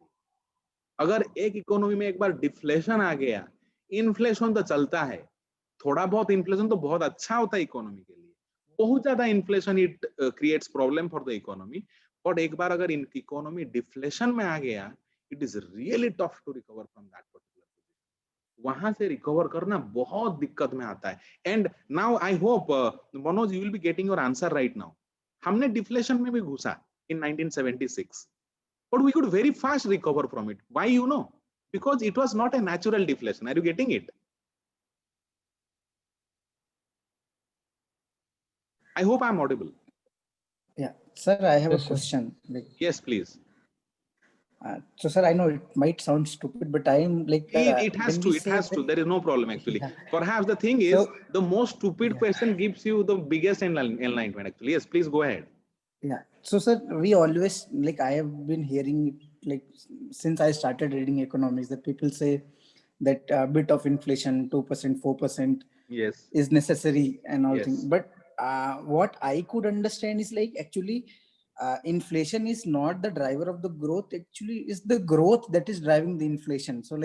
अगर एक इकोनॉमी में एक बार डिफ्लेशन आ गया, इन्फ्लेशन तो चलता है, थोड़ा बहुत इन्फ्लेशन तो बहुत अच्छा होता है इकोनॉमी के लिए. बहुत ज्यादा inflation it creates problem for the economy. But एक बार अगर इकोनॉमी डिफ्लेशन में आ गया, it is really tough to recover from that particular position. वहां से रिकवर करना बहुत दिक्कत में आता है. And now I hope Manoj you will be getting your answer right now. हमने डिफ्लेशन में भी घुसा in 1976, but we could very fast recover from it. Why? Because it was not a natural deflation. Are you getting it? I hope I'm audible. Yeah, sir, I have Yes, a sir. question. Yes, please. So, sir, I know it might sound stupid, but I'm like, It has when to. we It say has to. that- There is no problem actually. Yeah. Perhaps the thing is, So- the most stupid Yeah. question gives you the biggest enlightenment actually. Yes, please go ahead. Yeah. So, sir, we always, like, I have been hearing it, like, since I started reading economics, that people say that a bit of inflation, 2%, 4% Yes. is necessary and all Yes. things. But what I could understand is like, actually, inflation is not the driver of the growth. Actually, is the growth that is driving the inflation. So,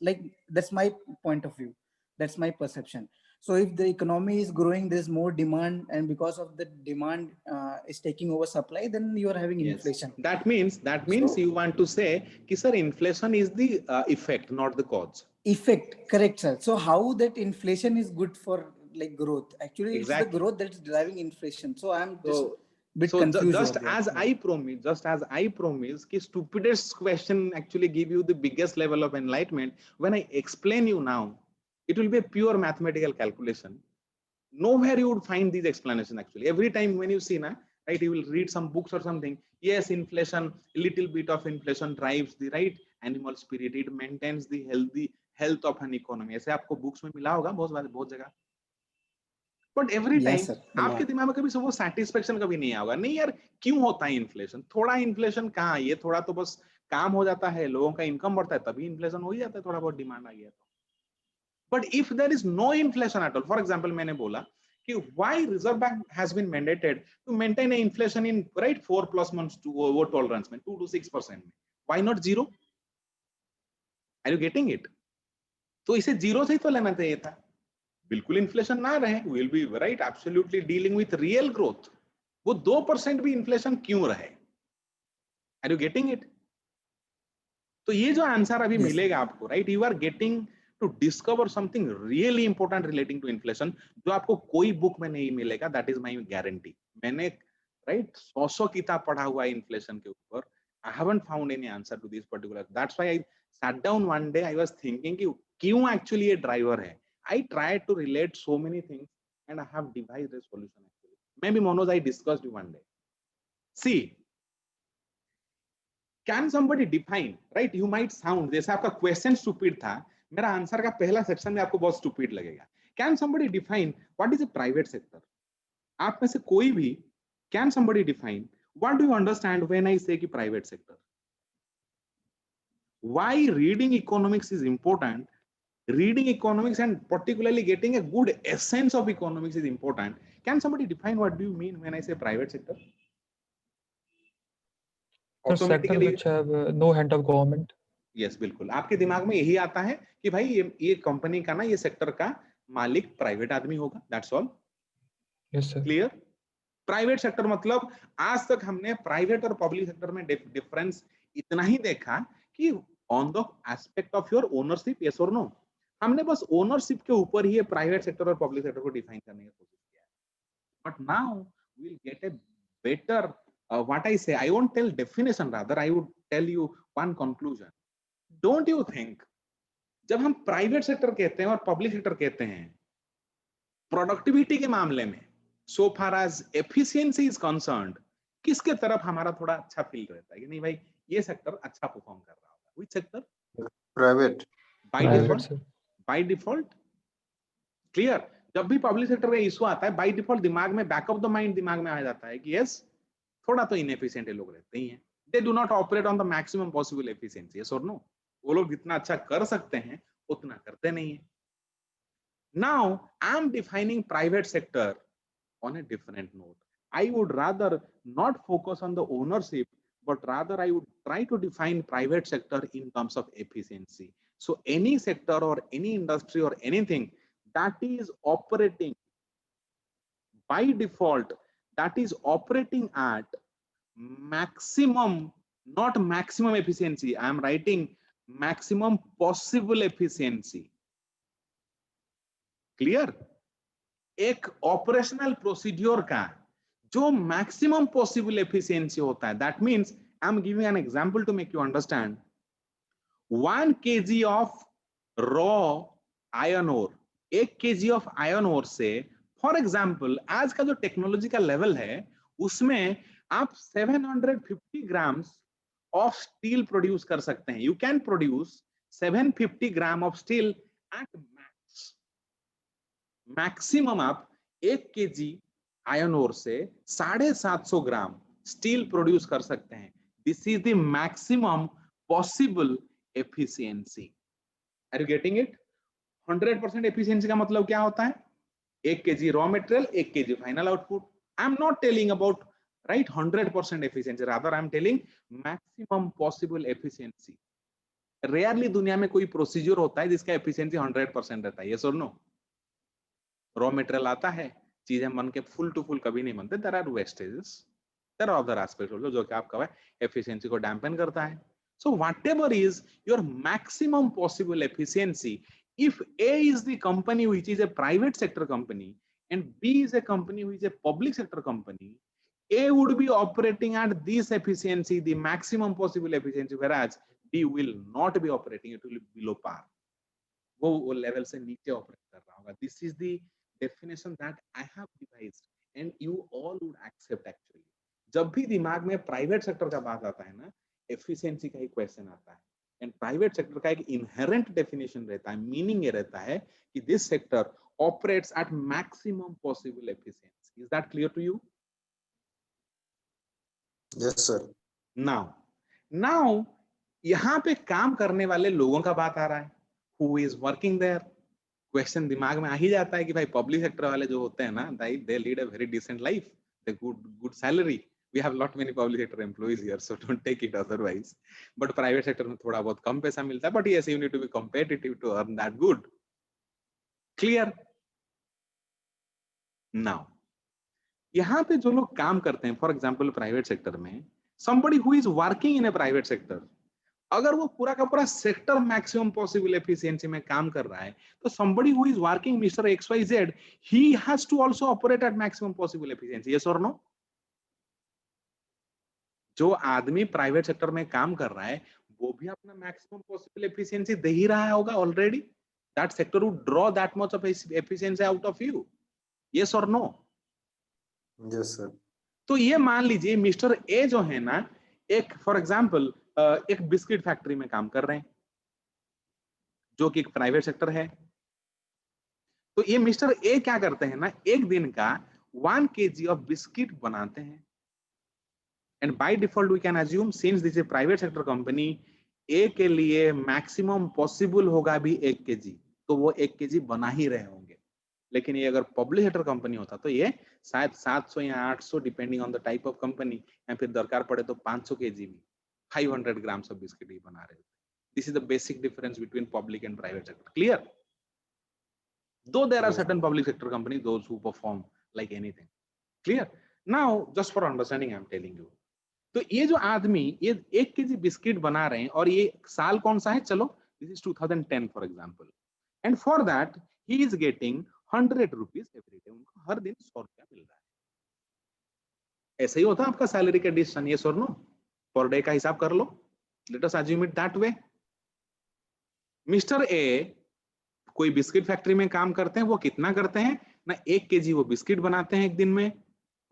like that's my point of view. That's my perception. So if the economy is growing, there's more demand, and because of the demand is taking over supply, then you are having Yes. inflation. That means So- you want to say, ki sir, inflation is the effect, not the cause. Effect, correct, sir. So how that inflation is good for like growth? Actually, it's Exactly. the growth that's driving inflation. So I'm just So, bit confused. just over there. as I promise, ki stupidest question actually give you the biggest level of enlightenment. When I explain you now, it will be a pure mathematical calculation. Nowhere you would find these explanation actually. Every time when you see na, right, you will read some books or something. Yes, inflation, little bit of inflation drives the right animal spirit. It maintains the health of an economy. ऐसे आपको books में मिला होगा बहुत जगह. But every time Yes, sir. आपके दिमाग में कभी से वो सेटिस्फेक्शन कभी नहीं आएगा, नहीं यार क्यों होता है इन्फ्लेशन? थोड़ा इन्फ्लेशन कहाँ, ये थोड़ा तो बस काम हो जाता है, लोगों का इनकम बढ़ता है तभी इन्फ्लेशन हो ही जाता है, थोड़ा बहुत डिमांड आ गया तो. But if there is no inflation at all, for example मैंने बोला कि why reserve bank has been mandated to maintain inflation in right 4+ months to वो टॉलरेंस में 2 to 6% में, why not zero? Are you getting it? तो इसे zero से ही तो लेना चाहिए था. बिल्कुल इन्फ्लेशन ना रहे, will be right absolutely dealing with real growth. वो 2% भी इन्फ्लेशन क्यों रहे? Are you getting it? तो ये जो आंसर अभी Yes. मिलेगा आपको, right, you are getting to discover something really important relating to inflation, जो आपको कोई बुक में नहीं मिलेगा. That is my guarantee. मैंने राइट 100 किताब पढ़ा हुआ है इन्फ्लेशन के ऊपर. I haven't found any answer to this particular. That's why I sat down one day, I was thinking कि क्यों एक्चुअली ये ड्राइवर है. I tried to relate so many things and I have devised a solution actually. Maybe Manoj, I discussed you one day. See, can somebody define, right? You might sound, जैसे आपका question stupid था, मेरा answer का पहला section में आपको बहुत stupid लगेगा. Can somebody define what is a private sector? आप में से कोई भी, can somebody define what do you understand when I say कि private sector? Why reading economics is important? Reading economics and particularly getting a good essence of economics is important. Can somebody define what do you mean when I say private sector? So sector which have no hand of government. Yes, बिल्कुल. आपके दिमाग में यही आता है कि भाई ये कंपनी का ना, ये सेक्टर का मालिक प्राइवेट आदमी होगा. That's all. Yes, sir. Clear? Private sector मतलब आज तक हमने प्राइवेट और पब्लिक सेक्टर में डिफरेंस इतना ही देखा कि on the aspect of your ownership, yes और नो. हमने बस ओनरशिप के ऊपर ही प्राइवेट सेक्टर और पब्लिक सेक्टर को डिफाइन करने की कोशिश किया है. But now we will get a better what I say, I won't tell definition, rather I would tell you one conclusion. Don't you think जब हम प्राइवेट सेक्टर कहते हैं और पब्लिक सेक्टर कहते हैं प्रोडक्टिविटी के मामले में, so far as efficiency is concerned, किसके तरफ हमारा थोड़ा अच्छा फील रहता है कि नहीं भाई ये सेक्टर अच्छा परफॉर्म कर रहा होगा? Which sector? Private. By Private, default, sir. By default. Clear? जब भी पब्लिक सेक्टर का इशू आता है बाय डिफॉल्ट दिमाग में, बैक ऑफ द माइंड दिमाग में आ जाता है कि यस थोड़ा तो इनएफिशिएंट लोग रहते ही हैं, they do not operate on the maximum possible efficiency, yes और नो? वो लोग जितना अच्छा कर सकते हैं उतना करते नहीं है। Now I am defining private sector on a different note. I would rather not focus on the ownership, but rather I would try to define private sector in terms of efficiency. So any sector or any industry or anything that is operating by default, that is operating at maximum, not maximum efficiency, I am writing maximum possible efficiency. Clear? एक operational procedure का जो maximum possible efficiency होता है, that means I am giving an example to make you understand. 1 kg of raw iron ore, 1 kg of iron ore से, for example आज का जो technology का लेवल है उसमें आप 750 ग्राम्स ऑफ स्टील प्रोड्यूस कर सकते हैं। You can produce 750 gram of steel at max. Maximum आप 1 kg आयरन ओर से 750 ग्राम स्टील प्रोड्यूस कर सकते हैं। This is the maximum possible efficiency. Are you getting it? 100% efficiency का मतलब क्या होता है? 1 kg raw material, 1 kg final output. I am not telling about right 100% efficiency, rather I am telling maximum possible efficiency. Rarely दुनिया में कोई procedure होता है जिसका एफिशिएंसी 100% रहता है, यस और नो? रॉ मटेरियल आता है, चीजें बन के फुल टू फुल कभी नहीं बनते, there are wastages, there are other aspects also जो कि आपका एफिशिएंसी को डैम्पन करता है। So whatever is your maximum possible efficiency, if A is the company which is a private sector company and B is a company which is a public sector company, A would be operating at this efficiency, the maximum possible efficiency, whereas B will not be operating, it will be below par. वो level से नीचे operate कर रहा होगा। This is the definition that I have devised and you all would accept actually. जब भी दिमाग में प्राइवेट सेक्टर का बात आता है ना, एफिशिएंसी का ही क्वेश्चन आता है। एंड प्राइवेट सेक्टर का एक इनहेरेंट डेफिनेशन रहता है, मीनिंग ये रहता है कि this sector operates at maximum possible efficiency. Is that clear to you? Yes sir. Now यहाँ पे काम करने वाले लोगों का बात आ रहा है, who is working there। Question दिमाग में आ ही जाता है कि भाई पब्लिक सेक्टर वाले जो होते हैं ना, they lead a very decent life, they good salary, we have lot many public sector employees here, so don't take it otherwise, but private sector में थोड़ा बहुत कम पैसा मिलता है, but yes you need to be competitive to earn that good। clear? now यहाँ पे जो लोग काम करते हैं, फॉर एग्जाम्पल प्राइवेट सेक्टर में, somebody who is working in a private sector, अगर वो पूरा का पूरा सेक्टर मैक्सिमम पॉसिबल एफिशिएंसी में काम कर रहा है, तो somebody who is working Mr. XYZ, he has to also operate at maximum possible efficiency, yes or no? जो आदमी प्राइवेट सेक्टर में काम कर रहा है वो भी अपना मैक्सिमम पॉसिबल एफिशिएंसी दे ही रहा होगा already. That sector would draw that much of efficiency out of you, yes or no? Yes sir. तो ये मान लीजिए मिस्टर ए जो है ना, एक फॉर एग्जांपल एक बिस्किट फैक्ट्री में काम कर रहे हैं जो कि एक प्राइवेट सेक्टर है। तो ये मिस्टर ए क्या करते हैं ना, एक दिन का 1 kg ऑफ बिस्किट बनाते हैं। And by default we can assume since this is private sector company, A के लिए मैक्सिमम पॉसिबल होगा भी 1 kg, तो वो 1 kg बना ही रहे होंगे। लेकिन ये अगर पब्लिक सेक्टर कंपनी होता तो ये शायद 700 या 800 depending on the type of company, या फिर दरकार पड़े तो 500 kg में 500 ग्राम्स ऑफ बिस्किट ही बना रहे होते। This is the basic difference between public and private sector. Clear? Though there are certain public sector companies those who perform like anything. Clear? Now just for understanding I am telling you, तो ये जो आदमी ये 1 kg biscuit बना रहे हैं, और ये साल कौन सा है, चलो this is 2010 for example, and for that he is getting 100 rupees every day। उनको हर दिन 100 रुपया मिल रहा है। ऐसे ही होता है आपका सैलरी का decision, yes or no? Per day का हिसाब कर लो, let us assume it that way। Mister A कोई बिस्किट फैक्ट्री में काम करते हैं, वो कितना करते हैं ना, 1 kg वो बिस्किट बनाते हैं एक दिन में,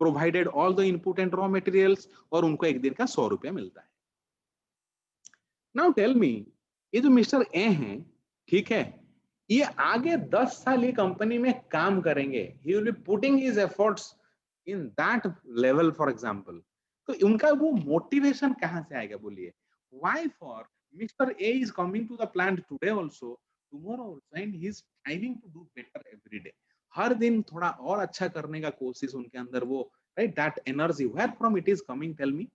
provided all the input and raw materials, और उनको एक दिन का 100 रुपया मिलता है। नाउ टेल मी, ये जो मिस्टर ए हैं, ठीक है, ये आगे 10 साल ये कंपनी में काम करेंगे, he will be putting his efforts in that level for example, तो उनका वो मोटिवेशन कहां से आएगा बोलिए? Why for mister A is coming to the plant today also, tomorrow also, and he is striving to do better every day, हर दिन थोड़ा और अच्छा करने का कोशिश उनके अंदर, वो right, that energy where from it is coming, tell me?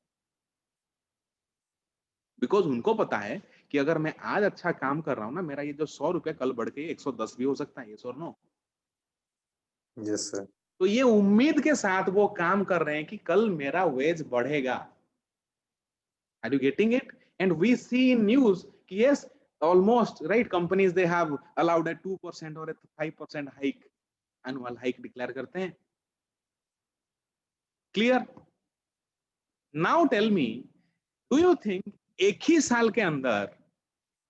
Because उनको पता है कि अगर मैं आज अच्छा काम कर रहा हूं ना, मेरा ये जो 100 रुपया कल बढ़ के 110 भी हो सकता है, यस और नो? Yes sir. तो ये उम्मीद के साथ वो काम कर रहे हैं कि कल मेरा वेज बढ़ेगा। Are you getting it? And we see in news कि yes, almost right, companies they have allowed a 2% और a 5% hike, annual hike declare करते हैं। Clear? Now tell me, do you think एक ही साल के अंदर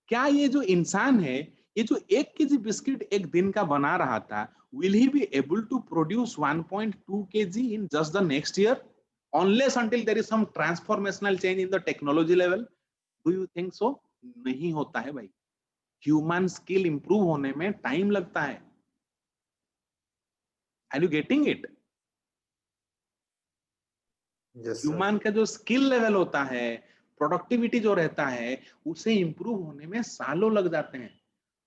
क्या ये जो इंसान है, ये जो 1 kg बिस्किट एक दिन का बना रहा था, will he be able to produce 1.2 kg in just the next year, unless until there is some transformational change in the technology level? Do you think so? नहीं होता है भाई, ह्यूमन स्किल इंप्रूव होने में टाइम लगता है। Are you getting it? Yes sir. Human का जो स्किल लेवल होता है, प्रोडक्टिविटी जो रहता है, उसे इंप्रूव होने में सालों लग जाते हैं,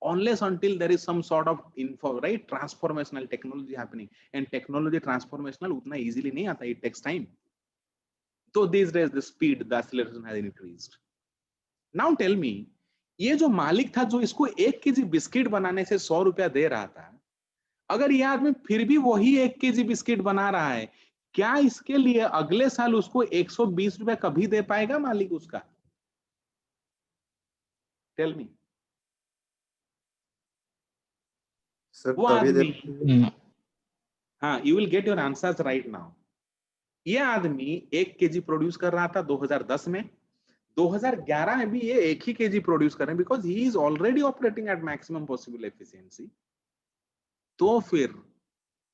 unless until there is some sort of info, right, transformational technology happening, and technology transformational उतना easily नहीं आता, it takes time. So these days the speed, the acceleration has increased. Now tell me, ये जो मालिक था जो इसको 1 kg biscuit बनाने से 100 रुपया दे रहा था, अगर ये आदमी फिर भी वही 1 kg बिस्किट बना रहा है, क्या इसके लिए अगले साल उसको 120 रुपया कभी दे पाएगा मालिक उसका? Tell me. सर वो तभी दे। आदमी, हाँ, you will get your answers right now. ये आदमी 1 kg प्रोड्यूस कर रहा था 2010 में, 2011 में भी ये 1 ही kg प्रोड्यूस कर रहे हैं, because he is already operating eight maximum possible efficiency. तो फिर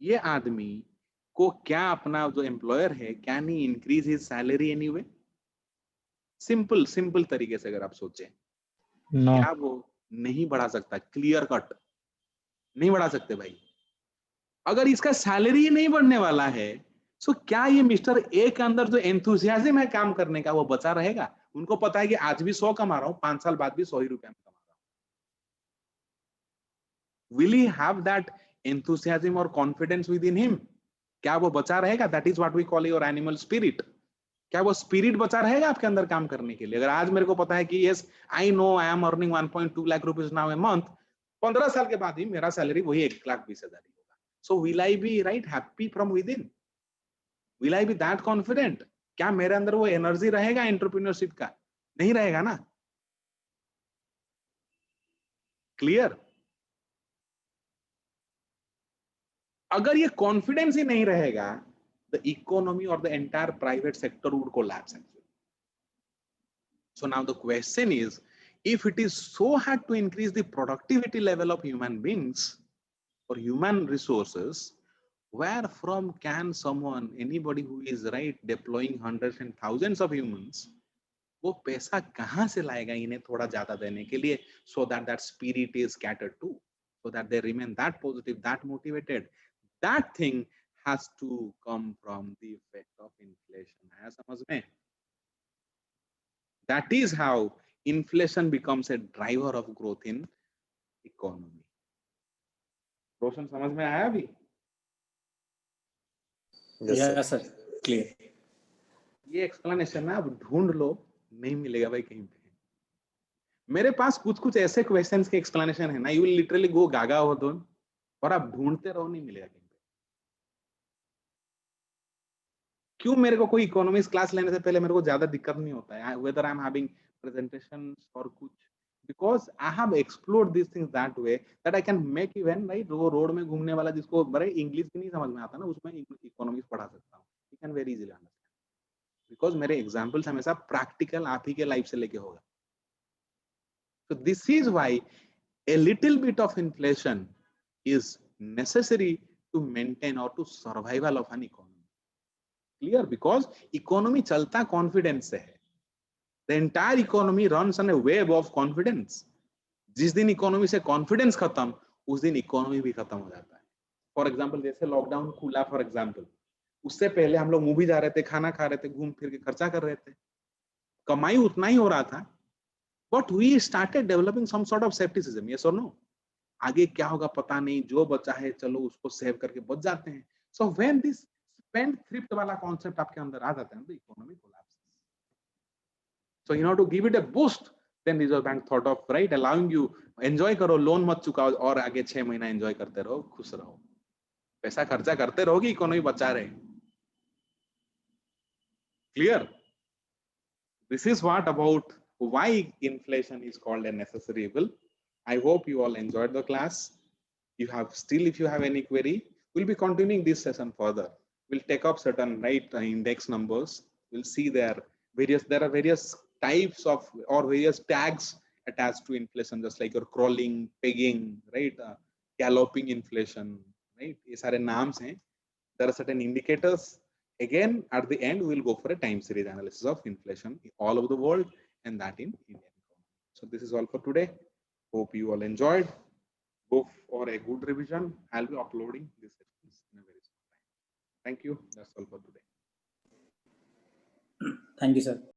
ये आदमी को क्या अपना जो एम्प्लॉयर है, क्या नहीं increase his salary anyway? Simple simple तरीके से अगर आप सोचें, क्या वो नहीं बढ़ा सकता? क्लियर कट नहीं बढ़ा सकते भाई। अगर इसका सैलरी नहीं बढ़ने वाला है, तो क्या ये मिस्टर ए के अंदर जो एंथुसियाज्म है काम करने का, वो बचा रहेगा? उनको पता है कि आज भी 100 कमा रहा हूं, 5 साल बाद भी 100 ही रुपया में कमा रहा हूं। Will he have that enthusiasm और कॉन्फिडेंस विद इन हिम? क्या वो बचा रहेगा? That is what we call your animal spirit. क्या वो स्पिरिट बचा रहेगा आपके अंदर काम करने के लिए? अगर आज मेरे को पता है कि yes, I know I am earning 1.2 lakh rupees now a month, 15 साल के बाद ही मेरा सैलरी वही 1,20,000 ही होगा। So will I be right happy from with in? Will I be that confident? क्या मेरे अंदर वो एनर्जी रहेगा एंटरप्रेन्योरशिप का? नहीं रहेगा ना। क्लियर? अगर ये कॉन्फिडेंस ही नहीं रहेगा, the economy or the entire private sector would collapse actually. So now the question is, if it is so hard to increase the productivity level of human beings or human resources, where from can someone, anybody who is right deploying hundreds and thousands of humans, वो पैसा कहां से लाएगा इन्हें थोड़ा ज्यादा देने के लिए, so that that spirit is catered to, so that they remain that positive, that motivated? That thing has to come from the effect of inflation. आया समझ में? That is how inflation becomes a driver of growth in economy. रोशन समझ में आया अभी? Yes sir, clear. ये explanation ना आप ढूंढ लो, नहीं मिलेगा भाई कहीं पे। मेरे पास कुछ कुछ ऐसे क्वेश्चंस के एक्सप्लेनेशन है ना, यू विल लिटरली गो गागा हो दो, और आप ढूंढते रहो, नहीं मिलेगा कहीं पे। क्यों मेरे को कोई इकोनॉमिक्स क्लास लेने से पहले मेरे को ज्यादा दिक्कत नहीं होता है whether I am having presentations और कुछ, because I have explored this things that way that I can make even right, वो रोड में घूमने वाला जिसको बड़े इंग्लिश भी नहीं समझ में आता ना, उसमें इकोनॉमिक्स पढ़ा सकता हूँ, you can very easily understand, because मेरे एग्जांपल्स हमेशा प्रैक्टिकल आप ही के लाइफ से लेके होगा। So this is why a little bit of inflation is necessary to maintain or to survival of an economy. Clear? Because economy chalta confidence se hai. The entire economy runs on a wave of confidence. जिस दिन economy से confidence खत्म, उस दिन economy भी खत्म हो जाता है. फॉर एग्जांपल जैसे लॉकडाउन खुला, फॉर एग्जांपल उससे पहले हम लोग मूवी जा रहे थे, खाना खा रहे थे, घूम फिर के खर्चा कर रहे थे, कमाई उतना ही हो रहा था, but we started developing some sort of scepticism. Yes और नो? आगे क्या होगा पता नहीं, जो बचा है चलो उसको सेव करके बच जाते हैं. So when this spend thrift वाला कॉन्सेप्ट आपके अंदर आ जाता है, तो economy collapses. So in order to give it a boost, then Reserve Bank thought of, right, allowing you enjoy करो, लोन मत चुकाओ और आगे 6 महीना एंजॉय करते रहो, खुश रहो. पैसा खर्चा करते रहोगे, इकोनॉमी बचा रहे. Clear? This is what about why inflation is called a necessary evil. I hope you all enjoyed the class. You have still, if you have any query, we'll be continuing this session further. We'll take up certain index numbers. We'll see there are various types of or various tags attached to inflation, just like your crawling, pegging, right, galloping inflation, right? These are names hain. There are certain indicators. Again, at the end, we'll go for a time series analysis of inflation all over the world and that in India. So this is all for today. Hope you all enjoyed. Go for a good revision. I'll be uploading this sessions in a very soon time. Thank you. That's all for today. Thank you, sir.